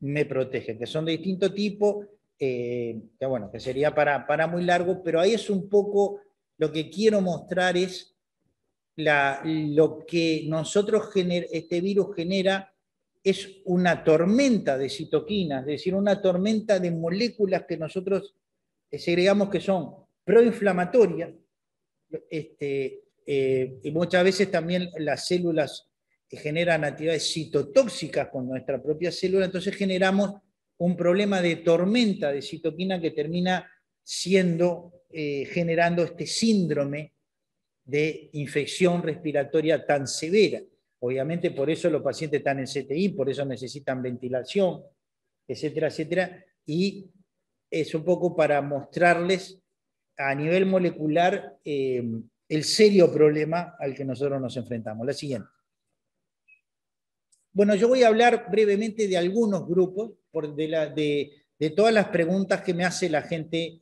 me protegen, que son de distinto tipo, que bueno, que sería para muy largo, pero ahí es un poco lo que quiero mostrar es lo que este virus genera es una tormenta de citoquinas, es decir, una tormenta de moléculas que nosotros segregamos que son proinflamatorias, y muchas veces también las células generan actividades citotóxicas con nuestra propia célula, entonces generamos un problema de tormenta de citoquina que termina generando este síndrome de infección respiratoria tan severa. Obviamente por eso los pacientes están en CTI, por eso necesitan ventilación, etcétera, etcétera, y es un poco para mostrarles a nivel molecular el serio problema al que nosotros nos enfrentamos. La siguiente. Bueno, yo voy a hablar brevemente de algunos grupos, de todas las preguntas que me hace la gente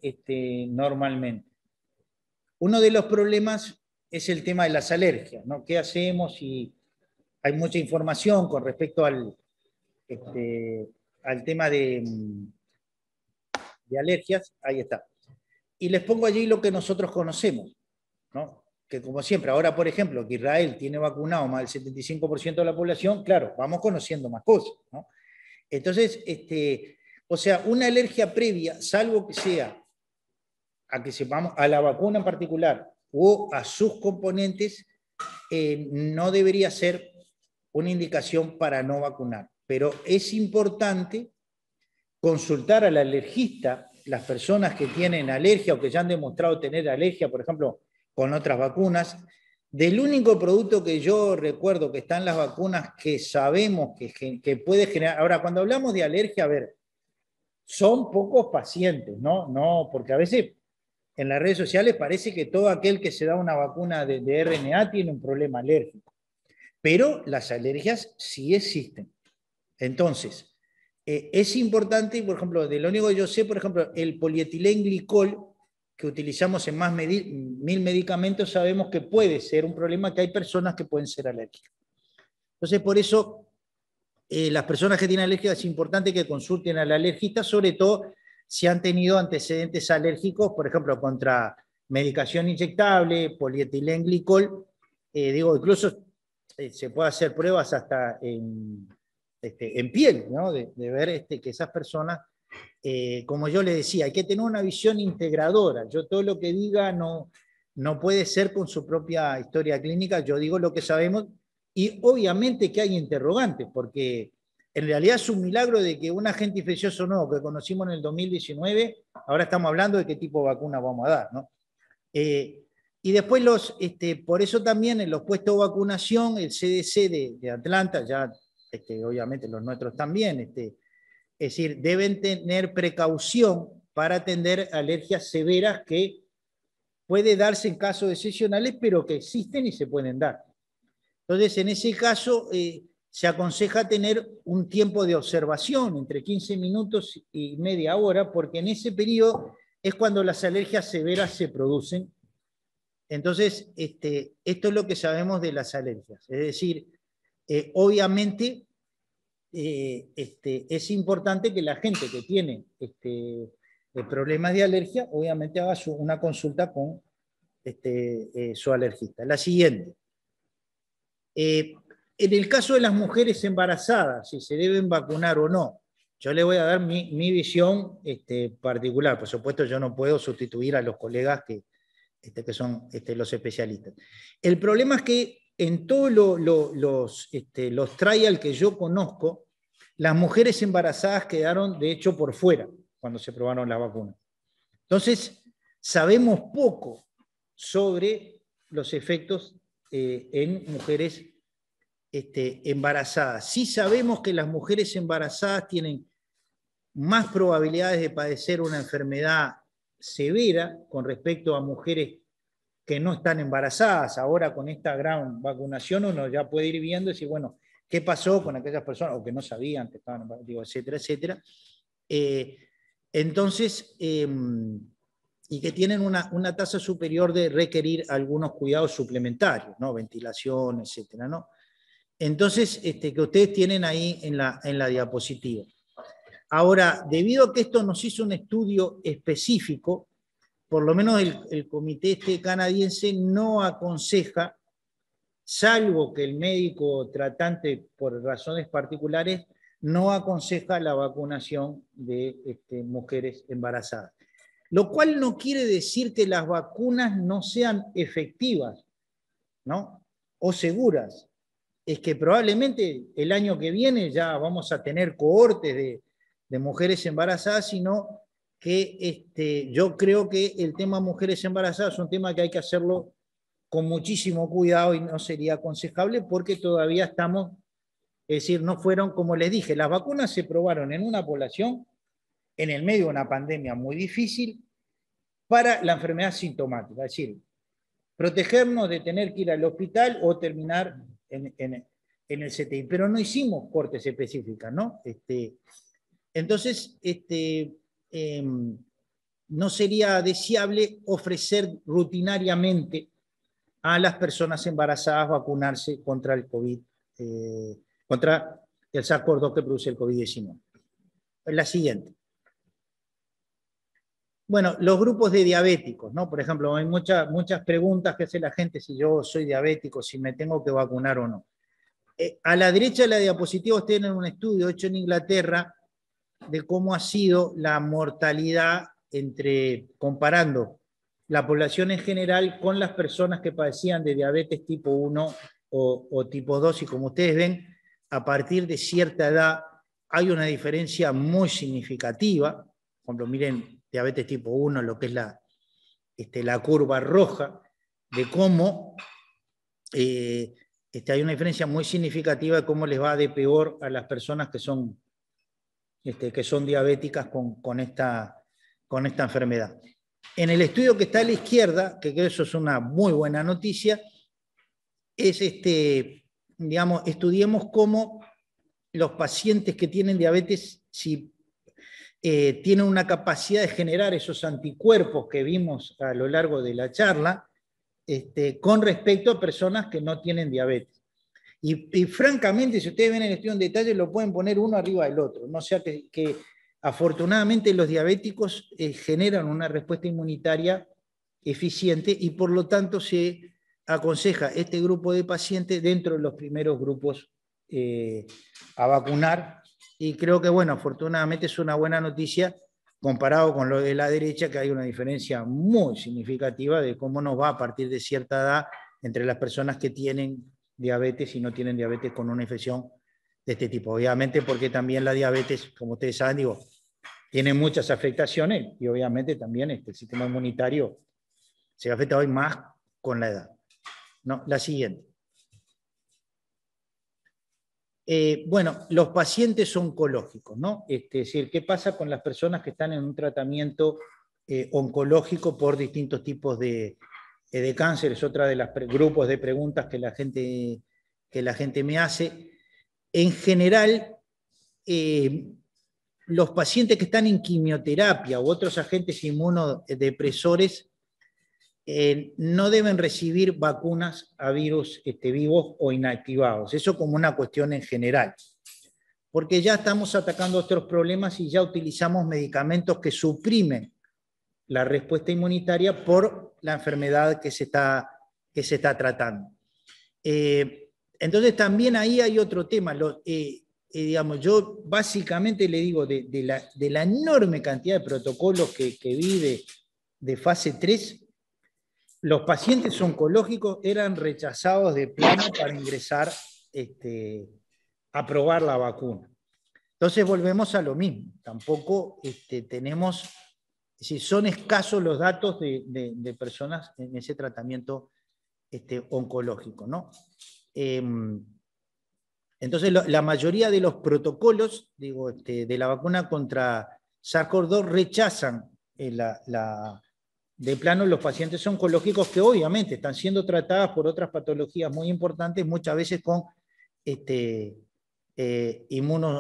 normalmente. Uno de los problemas es el tema de las alergias, ¿no? ¿Qué hacemos? Y hay mucha información con respecto al tema de alergias. Ahí está. Y les pongo allí lo que nosotros conocemos, ¿no? Que como siempre, ahora por ejemplo, que Israel tiene vacunado más del 75% de la población, claro, vamos conociendo más cosas, ¿no? Entonces, o sea, una alergia previa, salvo que sea a que sepamos a la vacuna en particular o a sus componentes, no debería ser una indicación para no vacunar. Pero es importante consultar al alergista, las personas que tienen alergia o que ya han demostrado tener alergia, por ejemplo, con otras vacunas. Del único producto que yo recuerdo que está en las vacunas que sabemos que puede generar... Ahora, cuando hablamos de alergia, a ver, son pocos pacientes, ¿no? Porque a veces en las redes sociales parece que todo aquel que se da una vacuna de RNA tiene un problema alérgico. Pero las alergias sí existen. Entonces, es importante, por ejemplo, de lo único que yo sé, por ejemplo, el polietilenglicol que utilizamos en más 1000 medicamentos, sabemos que puede ser un problema, que hay personas que pueden ser alérgicas. Entonces, por eso, las personas que tienen alergia es importante que consulten al alergista, sobre todo si han tenido antecedentes alérgicos, por ejemplo, contra medicación inyectable, polietilenglicol, incluso se puede hacer pruebas hasta en piel, ¿no? De ver que esas personas, como yo le decía, hay que tener una visión integradora. Yo todo lo que diga no puede ser con su propia historia clínica, yo digo lo que sabemos, y obviamente que hay interrogantes, porque en realidad es un milagro de que un agente infeccioso nuevo que conocimos en el 2019, ahora estamos hablando de qué tipo de vacuna vamos a dar, ¿no? Y después por eso también en los puestos de vacunación, el CDC de Atlanta, ya obviamente los nuestros también, es decir, deben tener precaución para atender alergias severas que puede darse en casos excepcionales, pero que existen y se pueden dar. Entonces, en ese caso, se aconseja tener un tiempo de observación entre 15 minutos y media hora, porque en ese periodo es cuando las alergias severas se producen. Entonces, esto es lo que sabemos de las alergias. Es decir, obviamente, es importante que la gente que tiene problemas de alergia, obviamente haga una consulta con su alergista. La siguiente. En el caso de las mujeres embarazadas, si se deben vacunar o no, yo le voy a dar mi visión particular. Por supuesto, yo no puedo sustituir a los colegas que son los especialistas. El problema es que en todos los trials que yo conozco, las mujeres embarazadas quedaron, de hecho, por fuera cuando se probaron las vacunas. Entonces, sabemos poco sobre los efectos en mujeres embarazadas. Sí sabemos que las mujeres embarazadas tienen más probabilidades de padecer una enfermedad severa con respecto a mujeres que no están embarazadas. Ahora con esta gran vacunación uno ya puede ir viendo y decir, bueno, ¿qué pasó con aquellas personas o que no sabían que estaban embarazadas, etcétera, etcétera? Entonces, y que tienen una tasa superior de requerir algunos cuidados suplementarios, ¿no? Ventilación, etcétera, ¿no? Entonces, que ustedes tienen ahí en la diapositiva. Ahora, debido a que esto nos hizo un estudio específico, por lo menos el comité canadiense no aconseja, salvo que el médico tratante por razones particulares, no aconseja la vacunación de mujeres embarazadas. Lo cual no quiere decir que las vacunas no sean efectivas, ¿no? O seguras. Es que probablemente el año que viene ya vamos a tener cohortes de mujeres embarazadas, sino que yo creo que el tema mujeres embarazadas es un tema que hay que hacerlo con muchísimo cuidado y no sería aconsejable porque todavía estamos, es decir, no fueron, como les dije, las vacunas se probaron en una población en el medio de una pandemia muy difícil para la enfermedad sintomática, es decir, protegernos de tener que ir al hospital o terminar en el CTI, pero no hicimos cortes específicas, ¿no? Entonces, no sería deseable ofrecer rutinariamente a las personas embarazadas vacunarse contra el COVID, contra el SARS-CoV-2 que produce el COVID-19. La siguiente. Bueno, los grupos de diabéticos, ¿no? Por ejemplo, hay muchas preguntas que hace la gente si yo soy diabético, si me tengo que vacunar o no. A la derecha de la diapositiva ustedes tienen un estudio hecho en Inglaterra de cómo ha sido la mortalidad comparando la población en general con las personas que padecían de diabetes tipo 1 o tipo 2, y como ustedes ven, a partir de cierta edad hay una diferencia muy significativa. Por ejemplo, miren, diabetes tipo 1, lo que es la curva roja, de cómo hay una diferencia muy significativa de cómo les va de peor a las personas que son diabéticas con esta enfermedad. En el estudio que está a la izquierda, que creo que eso es una muy buena noticia, es digamos, estudiemos cómo los pacientes que tienen diabetes, si tienen una capacidad de generar esos anticuerpos que vimos a lo largo de la charla, con respecto a personas que no tienen diabetes. Y francamente, si ustedes ven el estudio en detalle, lo pueden poner uno arriba del otro. No sea que afortunadamente los diabéticos generan una respuesta inmunitaria eficiente y por lo tanto se aconseja este grupo de pacientes dentro de los primeros grupos a vacunar. Y creo que, bueno, afortunadamente es una buena noticia comparado con lo de la derecha, que hay una diferencia muy significativa de cómo nos va a partir de cierta edad entre las personas que tienen diabetes y no tienen diabetes con una infección de este tipo. Obviamente porque también la diabetes, como ustedes saben, tiene muchas afectaciones y obviamente también el sistema inmunitario se afecta hoy más con la edad. ¿No? La siguiente. Bueno, los pacientes oncológicos, ¿no? Es decir, ¿qué pasa con las personas que están en un tratamiento oncológico por distintos tipos de cáncer? Es otra de los grupos de preguntas que la gente me hace. En general, los pacientes que están en quimioterapia u otros agentes inmunodepresores no deben recibir vacunas a virus vivos o inactivados. Eso como una cuestión en general. Porque ya estamos atacando otros problemas y ya utilizamos medicamentos que suprimen la respuesta inmunitaria por la enfermedad que se está tratando. Entonces también ahí hay otro tema. Digamos, yo básicamente le digo de la enorme cantidad de protocolos que vi de fase 3, los pacientes oncológicos eran rechazados de plano para ingresar a probar la vacuna. Entonces volvemos a lo mismo. Tampoco tenemos, si son escasos los datos de personas en ese tratamiento oncológico, ¿no? Entonces la mayoría de los protocolos, digo, de la vacuna contra SARS-CoV-2 rechazan de plano los pacientes oncológicos que obviamente están siendo tratadas por otras patologías muy importantes, muchas veces con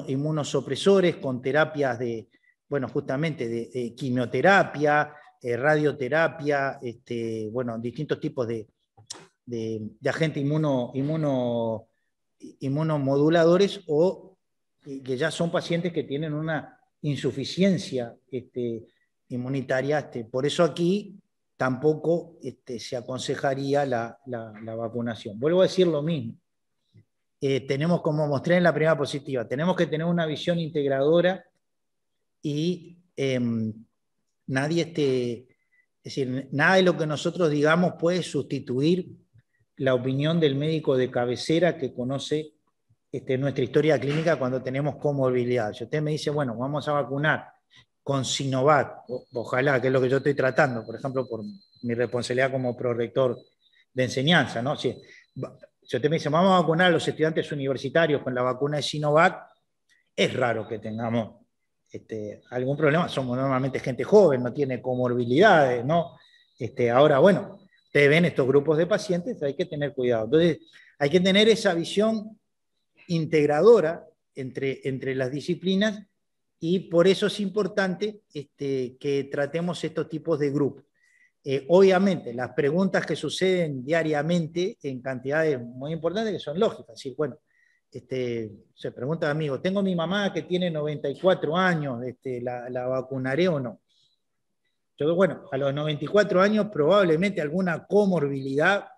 inmunosupresores, con terapias justamente de quimioterapia, radioterapia, bueno, distintos tipos de agente inmunomoduladores o que ya son pacientes que tienen una insuficiencia inmunitaria. Por eso aquí tampoco se aconsejaría la vacunación. Vuelvo a decir lo mismo. Tenemos, como mostré en la primera diapositiva, tenemos que tener una visión integradora y nadie, es decir, nada de lo que nosotros digamos puede sustituir la opinión del médico de cabecera que conoce nuestra historia clínica cuando tenemos comorbilidad. Si usted me dice, bueno, vamos a vacunar con Sinovac, ojalá, que es lo que yo estoy tratando, por ejemplo, por mi responsabilidad como prorector de enseñanza, ¿no? Si usted me dice, vamos a vacunar a los estudiantes universitarios con la vacuna de Sinovac, es raro que tengamos algún problema. Somos normalmente gente joven, no tiene comorbilidades, ¿no? Ahora, bueno, ustedes ven estos grupos de pacientes, hay que tener cuidado. Entonces, hay que tener esa visión integradora entre las disciplinas y por eso es importante que tratemos estos tipos de grupos. Obviamente, las preguntas que suceden diariamente en cantidades muy importantes que son lógicas. Es decir, bueno, se pregunta, amigo, tengo mi mamá que tiene 94 años, ¿la vacunaré o no? Yo, bueno, a los 94 años probablemente alguna comorbilidad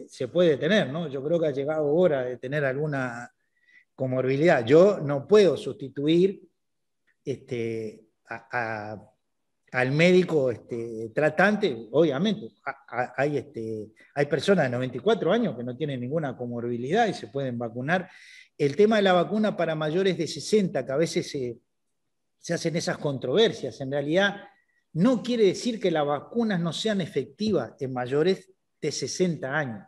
se puede tener, ¿no? Yo creo que ha llegado hora de tener alguna comorbilidad. Yo no puedo sustituir al médico tratante. Obviamente, hay personas de 94 años que no tienen ninguna comorbilidad y se pueden vacunar. El tema de la vacuna para mayores de 60, que a veces se hacen esas controversias, en realidad no quiere decir que las vacunas no sean efectivas en mayores de 60 años,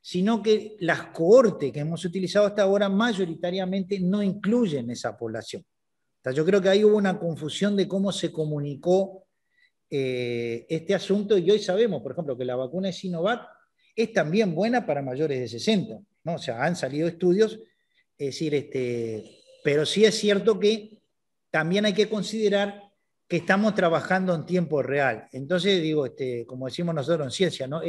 sino que las cohortes que hemos utilizado hasta ahora mayoritariamente no incluyen esa población. O sea, yo creo que ahí hubo una confusión de cómo se comunicó este asunto, y hoy sabemos, por ejemplo, que la vacuna de Sinovac es también buena para mayores de 60, ¿no? O sea, han salido estudios, es decir, pero sí es cierto que también hay que considerar que estamos trabajando en tiempo real. Entonces, digo, como decimos nosotros en ciencia, ¿no?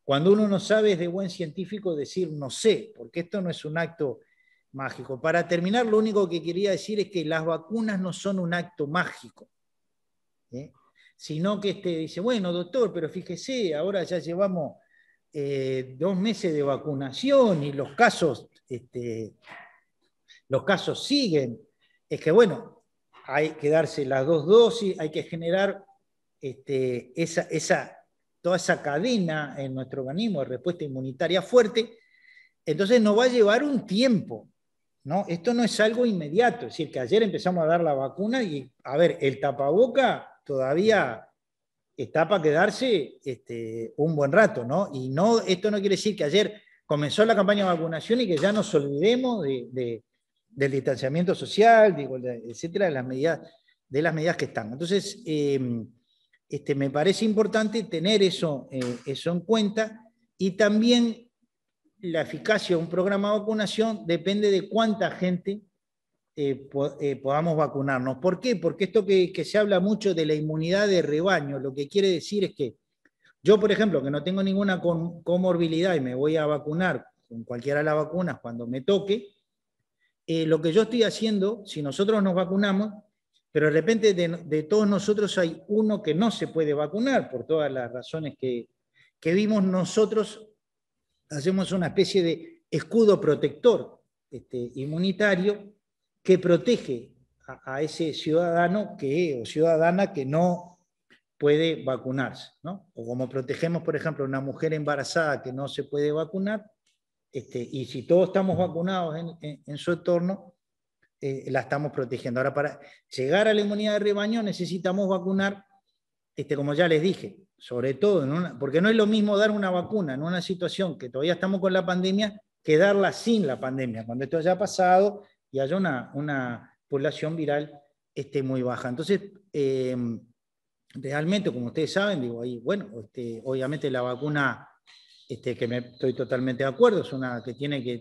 Cuando uno no sabe es de buen científico decir no sé, porque esto no es un acto mágico. Para terminar, lo único que quería decir es que las vacunas no son un acto mágico, sino que dice, bueno, doctor, pero fíjese, ahora ya llevamos 2 meses de vacunación y los casos siguen. Es que, bueno, hay que darse las 2 dosis, hay que generar toda esa cadena en nuestro organismo de respuesta inmunitaria fuerte. Entonces nos va a llevar un tiempo, ¿no? Esto no es algo inmediato, es decir, que ayer empezamos a dar la vacuna y, a ver, el tapaboca todavía está para quedarse un buen rato, ¿no? Y no, esto no quiere decir que ayer comenzó la campaña de vacunación y que ya nos olvidemos del distanciamiento social, digo, etcétera, de las medidas que están. Entonces, me parece importante tener eso en cuenta, y también la eficacia de un programa de vacunación depende de cuánta gente podamos vacunarnos. ¿Por qué? Porque esto que se habla mucho de la inmunidad de rebaño, lo que quiere decir es que yo, por ejemplo, que no tengo ninguna comorbilidad y me voy a vacunar con cualquiera de las vacunas cuando me toque, lo que yo estoy haciendo, si nosotros nos vacunamos, pero de repente de todos nosotros hay uno que no se puede vacunar por todas las razones que vimos, nosotros hacemos una especie de escudo protector inmunitario que protege a ese ciudadano o ciudadana que no puede vacunarse, ¿no? O como protegemos, por ejemplo, a una mujer embarazada que no se puede vacunar, y si todos estamos vacunados en su entorno, la estamos protegiendo. Ahora, para llegar a la inmunidad de rebaño necesitamos vacunar, como ya les dije, sobre todo, porque no es lo mismo dar una vacuna en una situación que todavía estamos con la pandemia que darla sin la pandemia, cuando esto haya pasado y haya una población viral muy baja. Entonces, realmente, como ustedes saben, digo, ahí, bueno, obviamente la vacuna, estoy totalmente de acuerdo, es una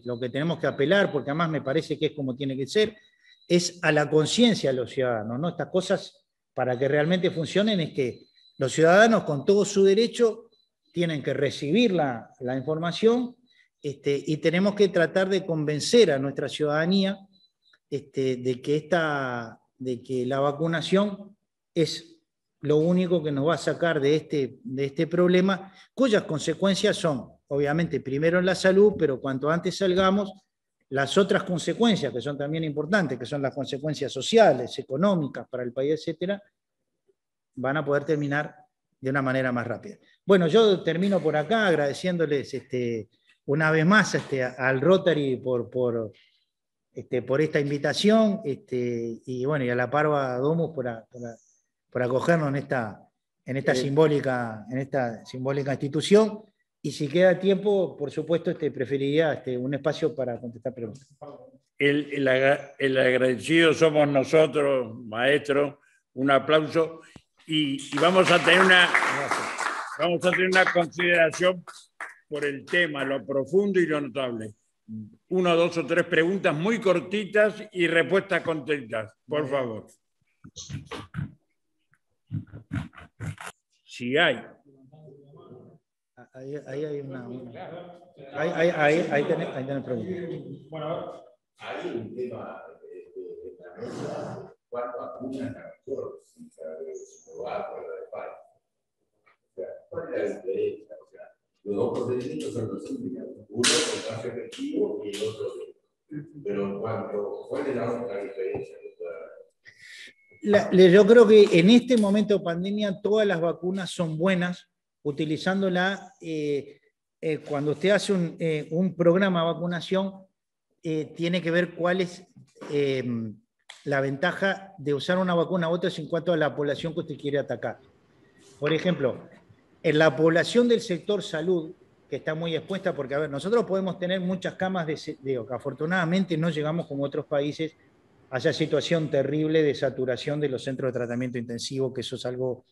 lo que tenemos que apelar, porque además me parece que es como tiene que ser, es a la conciencia de los ciudadanos, ¿no? Estas cosas, para que realmente funcionen, es que los ciudadanos, con todo su derecho, tienen que recibir la información y tenemos que tratar de convencer a nuestra ciudadanía de que la vacunación es lo único que nos va a sacar de este problema, cuyas consecuencias son, obviamente, primero en la salud, pero cuanto antes salgamos, las otras consecuencias, que son también importantes, que son las consecuencias sociales, económicas para el país, etcétera, van a poder terminar de una manera más rápida. Bueno, yo termino por acá agradeciéndoles una vez más al Rotary por esta invitación, y bueno, y a la Parva Domus por acogernos en esta simbólica institución. Y si queda tiempo, por supuesto, preferiría un espacio para contestar preguntas. El agradecido somos nosotros, maestro. Un aplauso. Y vamos a tener una consideración por el tema, lo profundo y lo notable. 1, 2 o 3 preguntas muy cortitas y respuestas contentas, por favor. Si hay. Ahí hay una. Ahí tenés preguntas. Bueno, hay un tema en la mesa. ¿Cuántas vacunas la mejor? Si Sinovac o la de Pfizer. O sea, ¿cuál es la diferencia? O sea, los dos procedimientos son los mismos. Uno con más efectivo y el otro. Pero ¿cuál es la otra diferencia? Yo creo que en este momento de pandemia todas las vacunas son buenas, utilizándola cuando usted hace un programa de vacunación, tiene que ver cuál es la ventaja de usar una vacuna u otra en cuanto a la población que usted quiere atacar. Por ejemplo, en la población del sector salud, que está muy expuesta, porque a ver, nosotros podemos tener muchas camas que afortunadamente no llegamos como otros países a esa situación terrible de saturación de los centros de tratamiento intensivo, que eso es algo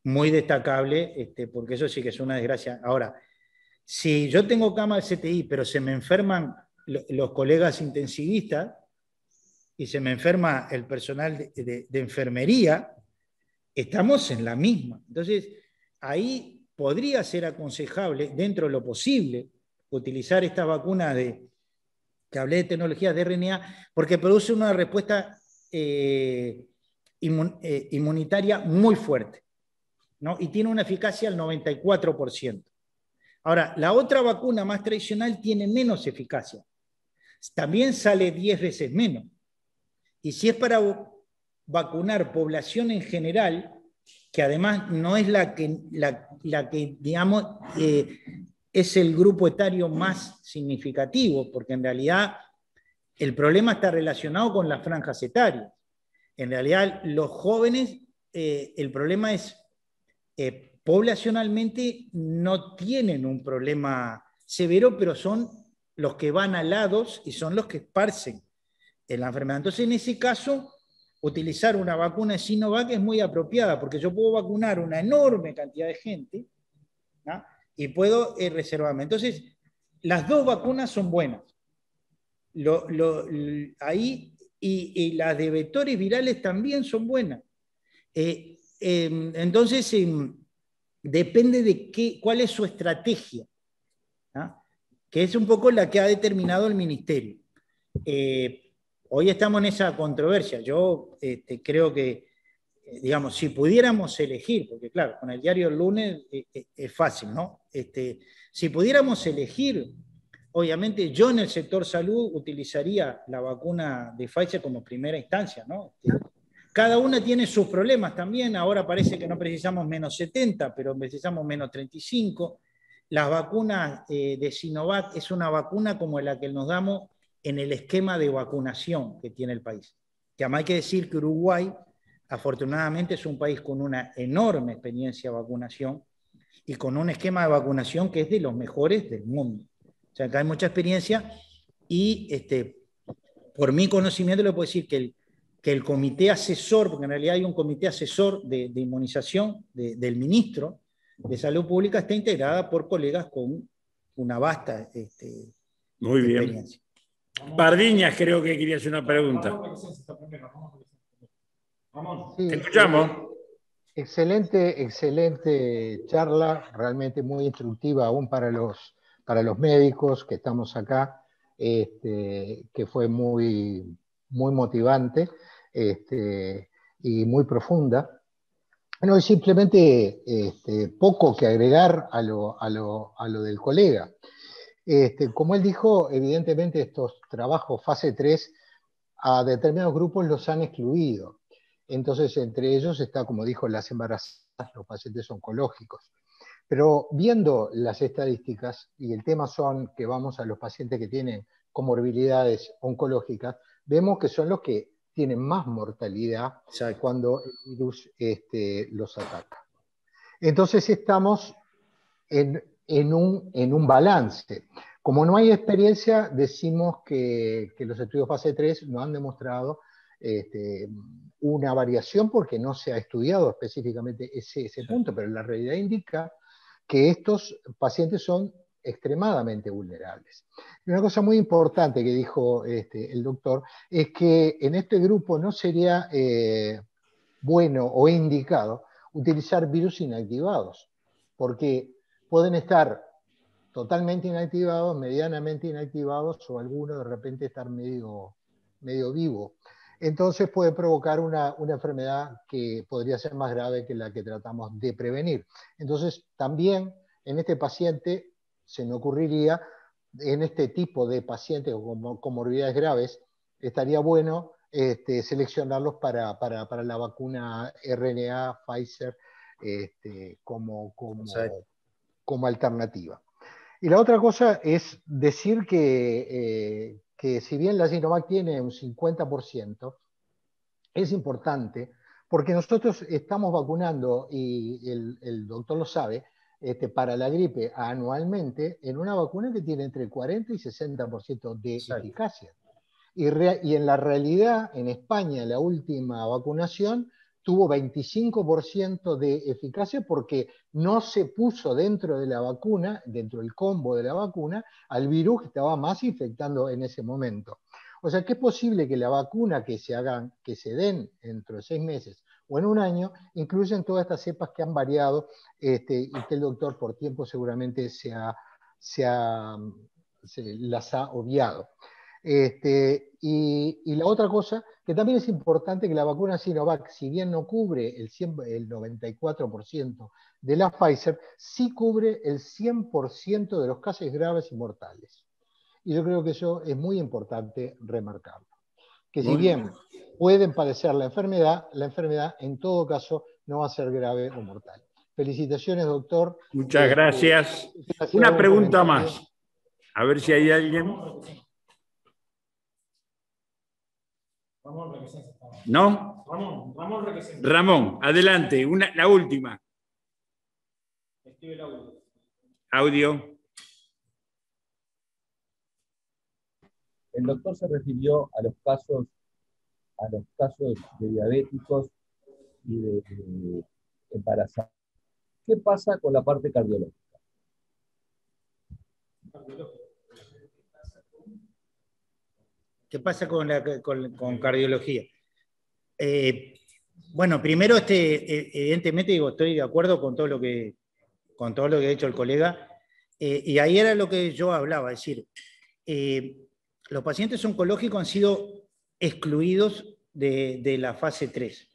muy destacable, porque eso sí que es una desgracia. Ahora, si yo tengo cama de CTI, pero se me enferman los colegas intensivistas y se me enferma el personal de enfermería, estamos en la misma. Entonces, ahí podría ser aconsejable, dentro de lo posible, utilizar esta vacuna que hablé de tecnologías de RNA, porque produce una respuesta inmunitaria muy fuerte, ¿no? Y tiene una eficacia al 94%. Ahora, la otra vacuna más tradicional tiene menos eficacia. También sale 10 veces menos. Y si es para vacunar población en general, que además no es la que digamos, es el grupo etario más significativo, porque en realidad el problema está relacionado con las franjas etarias. En realidad, los jóvenes, el problema es, poblacionalmente no tienen un problema severo, pero son los que van alados y son los que esparcen la enfermedad. Entonces, en ese caso, utilizar una vacuna de Sinovac es muy apropiada, porque yo puedo vacunar una enorme cantidad de gente, ¿no? Y puedo reservarme. Entonces, las dos vacunas son buenas. Ahí, y las de vectores virales también son buenas. Entonces, depende de cuál es su estrategia, ¿no? Que es un poco la que ha determinado el Ministerio. Hoy estamos en esa controversia. Yo creo que, digamos, si pudiéramos elegir, porque claro, con el diario El Lunes es fácil, ¿no? Si pudiéramos elegir, obviamente yo en el sector salud utilizaría la vacuna de Pfizer como primera instancia, ¿no? Cada una tiene sus problemas también. Ahora parece que no precisamos menos 70, pero precisamos menos 35. Las vacunas de Sinovac es una vacuna como la que nos damos en el esquema de vacunación que tiene el país. Que además hay que decir que Uruguay, afortunadamente, es un país con una enorme experiencia de vacunación y con un esquema de vacunación que es de los mejores del mundo. O sea, acá hay mucha experiencia y por mi conocimiento le puedo decir que el comité asesor, porque en realidad hay un comité asesor de inmunización del ministro de Salud Pública, está integrada por colegas con una vasta muy bien. Experiencia. Pardiñas creo que quería hacer una pregunta. Sí, Te escuchamos. Excelente charla, realmente muy instructiva aún para los para los médicos que estamos acá, que fue muy, muy motivante y muy profunda. No hay simplemente poco que agregar a lo del colega. Como él dijo, evidentemente estos trabajos fase 3 a determinados grupos los han excluido. Entonces, entre ellos está, como dijo, las embarazadas, los pacientes oncológicos. Pero viendo las estadísticas, y el tema son que vamos a los pacientes que tienen comorbilidades oncológicas, vemos que son los que tienen más mortalidad cuando el virus los ataca. Entonces estamos en un balance. Como no hay experiencia, decimos que los estudios fase 3 no han demostrado una variación porque no se ha estudiado específicamente ese punto, pero la realidad indica que estos pacientes son extremadamente vulnerables. Y una cosa muy importante que dijo el doctor es que en este grupo no sería bueno o indicado utilizar virus inactivados, porque pueden estar totalmente inactivados, medianamente inactivados, o alguno de repente estar medio vivo. Entonces puede provocar una enfermedad que podría ser más grave que la que tratamos de prevenir. Entonces también en este paciente se me ocurriría, en este tipo de pacientes con comorbilidades graves, estaría bueno seleccionarlos para la vacuna RNA Pfizer como alternativa. Y la otra cosa es decir que si bien la Sinovac tiene un 50%, es importante porque nosotros estamos vacunando, y el doctor lo sabe, para la gripe anualmente en una vacuna que tiene entre 40 y 60% de eficacia. Y en la realidad, en España, la última vacunación tuvo 25% de eficacia porque no se puso dentro de la vacuna, dentro del combo de la vacuna, al virus que estaba más infectando en ese momento. O sea que es posible que la vacuna que se den dentro de 6 meses o en un año, incluyen todas estas cepas que han variado, y que el doctor por tiempo seguramente las ha obviado. Y la otra cosa, que también es importante, que la vacuna Sinovac, si bien no cubre el 94% de la Pfizer, sí cubre el 100% de los casos graves y mortales. Y yo creo que eso es muy importante remarcarlo. Que si bien pueden padecer la enfermedad en todo caso no va a ser grave o mortal. Felicitaciones, doctor. Muchas gracias. Una pregunta más. A ver si hay alguien. ¿No? Ramón, adelante, la última. Audio. El doctor se refirió a los casos de diabéticos y de embarazados. ¿Qué pasa con la parte cardiológica? ¿Qué pasa con cardiología? Bueno, primero, evidentemente, estoy de acuerdo con todo lo que ha dicho el colega, y ahí era lo que yo hablaba, es decir, los pacientes oncológicos han sido excluidos de la fase 3.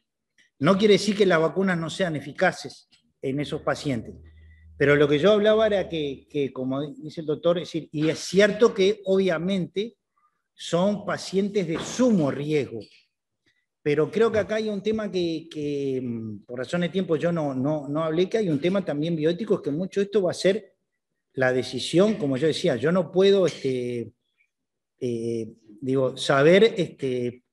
No quiere decir que las vacunas no sean eficaces en esos pacientes, pero lo que yo hablaba era que como dice el doctor, es decir, y es cierto que obviamente son pacientes de sumo riesgo, pero creo que acá hay un tema que por razón de tiempo yo no hablé, que hay un tema también bioético, es que mucho esto va a ser la decisión, como yo decía, yo no puedo saber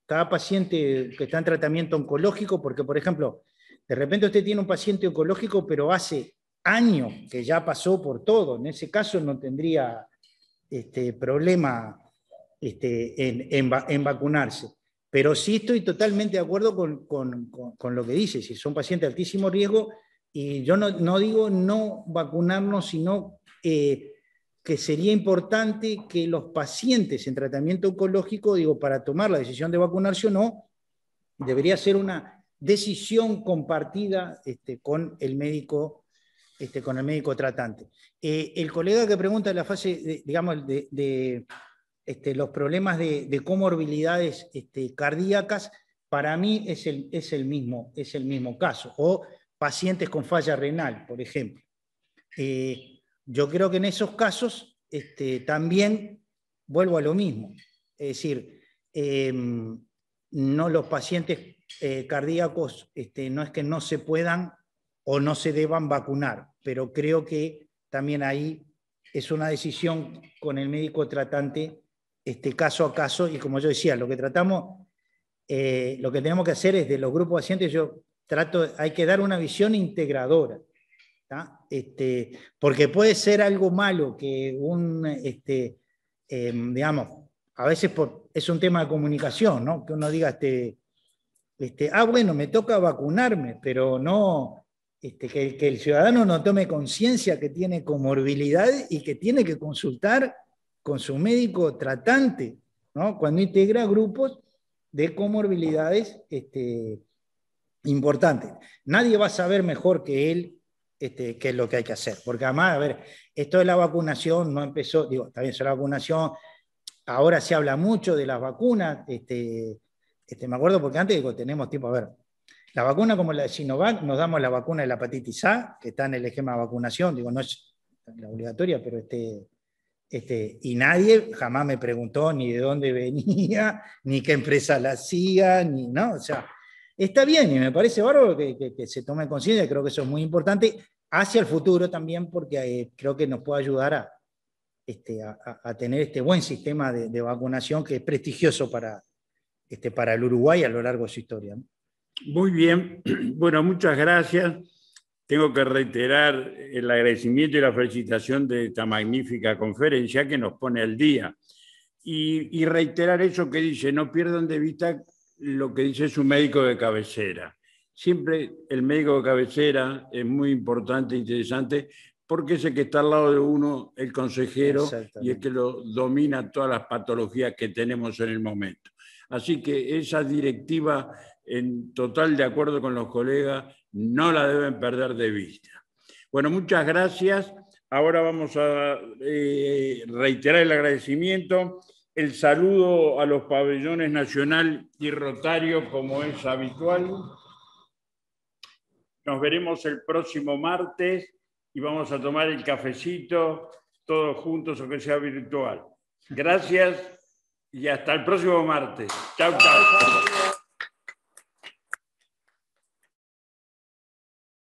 cada paciente que está en tratamiento oncológico, porque por ejemplo, de repente usted tiene un paciente oncológico, pero hace años que ya pasó por todo, en ese caso no tendría problema en vacunarse. Pero sí estoy totalmente de acuerdo con lo que dice, si son pacientes de altísimo riesgo, y yo no digo no vacunarnos, sino que sería importante que los pacientes en tratamiento oncológico, para tomar la decisión de vacunarse o no, debería ser una decisión compartida con el médico con el médico tratante. El colega que pregunta de la fase, digamos, de los problemas de comorbilidades cardíacas, para mí es el mismo caso. O pacientes con falla renal, por ejemplo. Yo creo que en esos casos también vuelvo a lo mismo. Es decir, no, los pacientes cardíacos no es que no se puedan o no se deban vacunar, pero creo que también ahí es una decisión con el médico tratante caso a caso, y como yo decía, lo que tenemos que hacer es de los grupos de pacientes, hay que dar una visión integradora, ¿tá? Porque puede ser algo malo que digamos, a veces es un tema de comunicación, ¿no? Que uno diga, bueno, me toca vacunarme, pero no, que el ciudadano no tome conciencia que tiene comorbilidades y que tiene que consultar con su médico tratante, ¿no? Cuando integra grupos de comorbilidades importantes. Nadie va a saber mejor que él qué es lo que hay que hacer, porque además, a ver, esto de la vacunación no empezó, digo, está bien, la vacunación, ahora se habla mucho de las vacunas, me acuerdo porque antes digo, tenemos tiempo, a ver, la vacuna como la de Sinovac, nos damos la vacuna de la hepatitis A, que está en el esquema de vacunación, digo, no es la obligatoria, pero y nadie jamás me preguntó ni de dónde venía, ni qué empresa la hacía, ni, ¿no? O sea, está bien y me parece bárbaro que se tome conciencia, creo que eso es muy importante hacia el futuro también, porque creo que nos puede ayudar a tener este buen sistema de vacunación que es prestigioso para el Uruguay a lo largo de su historia, ¿no? Muy bien, bueno, muchas gracias. Tengo que reiterar el agradecimiento y la felicitación de esta magnífica conferencia que nos pone al día. Y reiterar eso que dice, no pierdan de vista lo que dice su médico de cabecera. Siempre el médico de cabecera es muy importante e interesante porque es el que está al lado de uno, el consejero, y el que lo domina todas las patologías que tenemos en el momento. Así que esa directiva, en total de acuerdo con los colegas, no la deben perder de vista. Bueno, muchas gracias. Ahora vamos a reiterar el agradecimiento, el saludo a los pabellones Nacional y Rotario, como es habitual. Nos veremos el próximo martes y vamos a tomar el cafecito todos juntos, aunque sea virtual. Gracias y hasta el próximo martes. Chau, chau.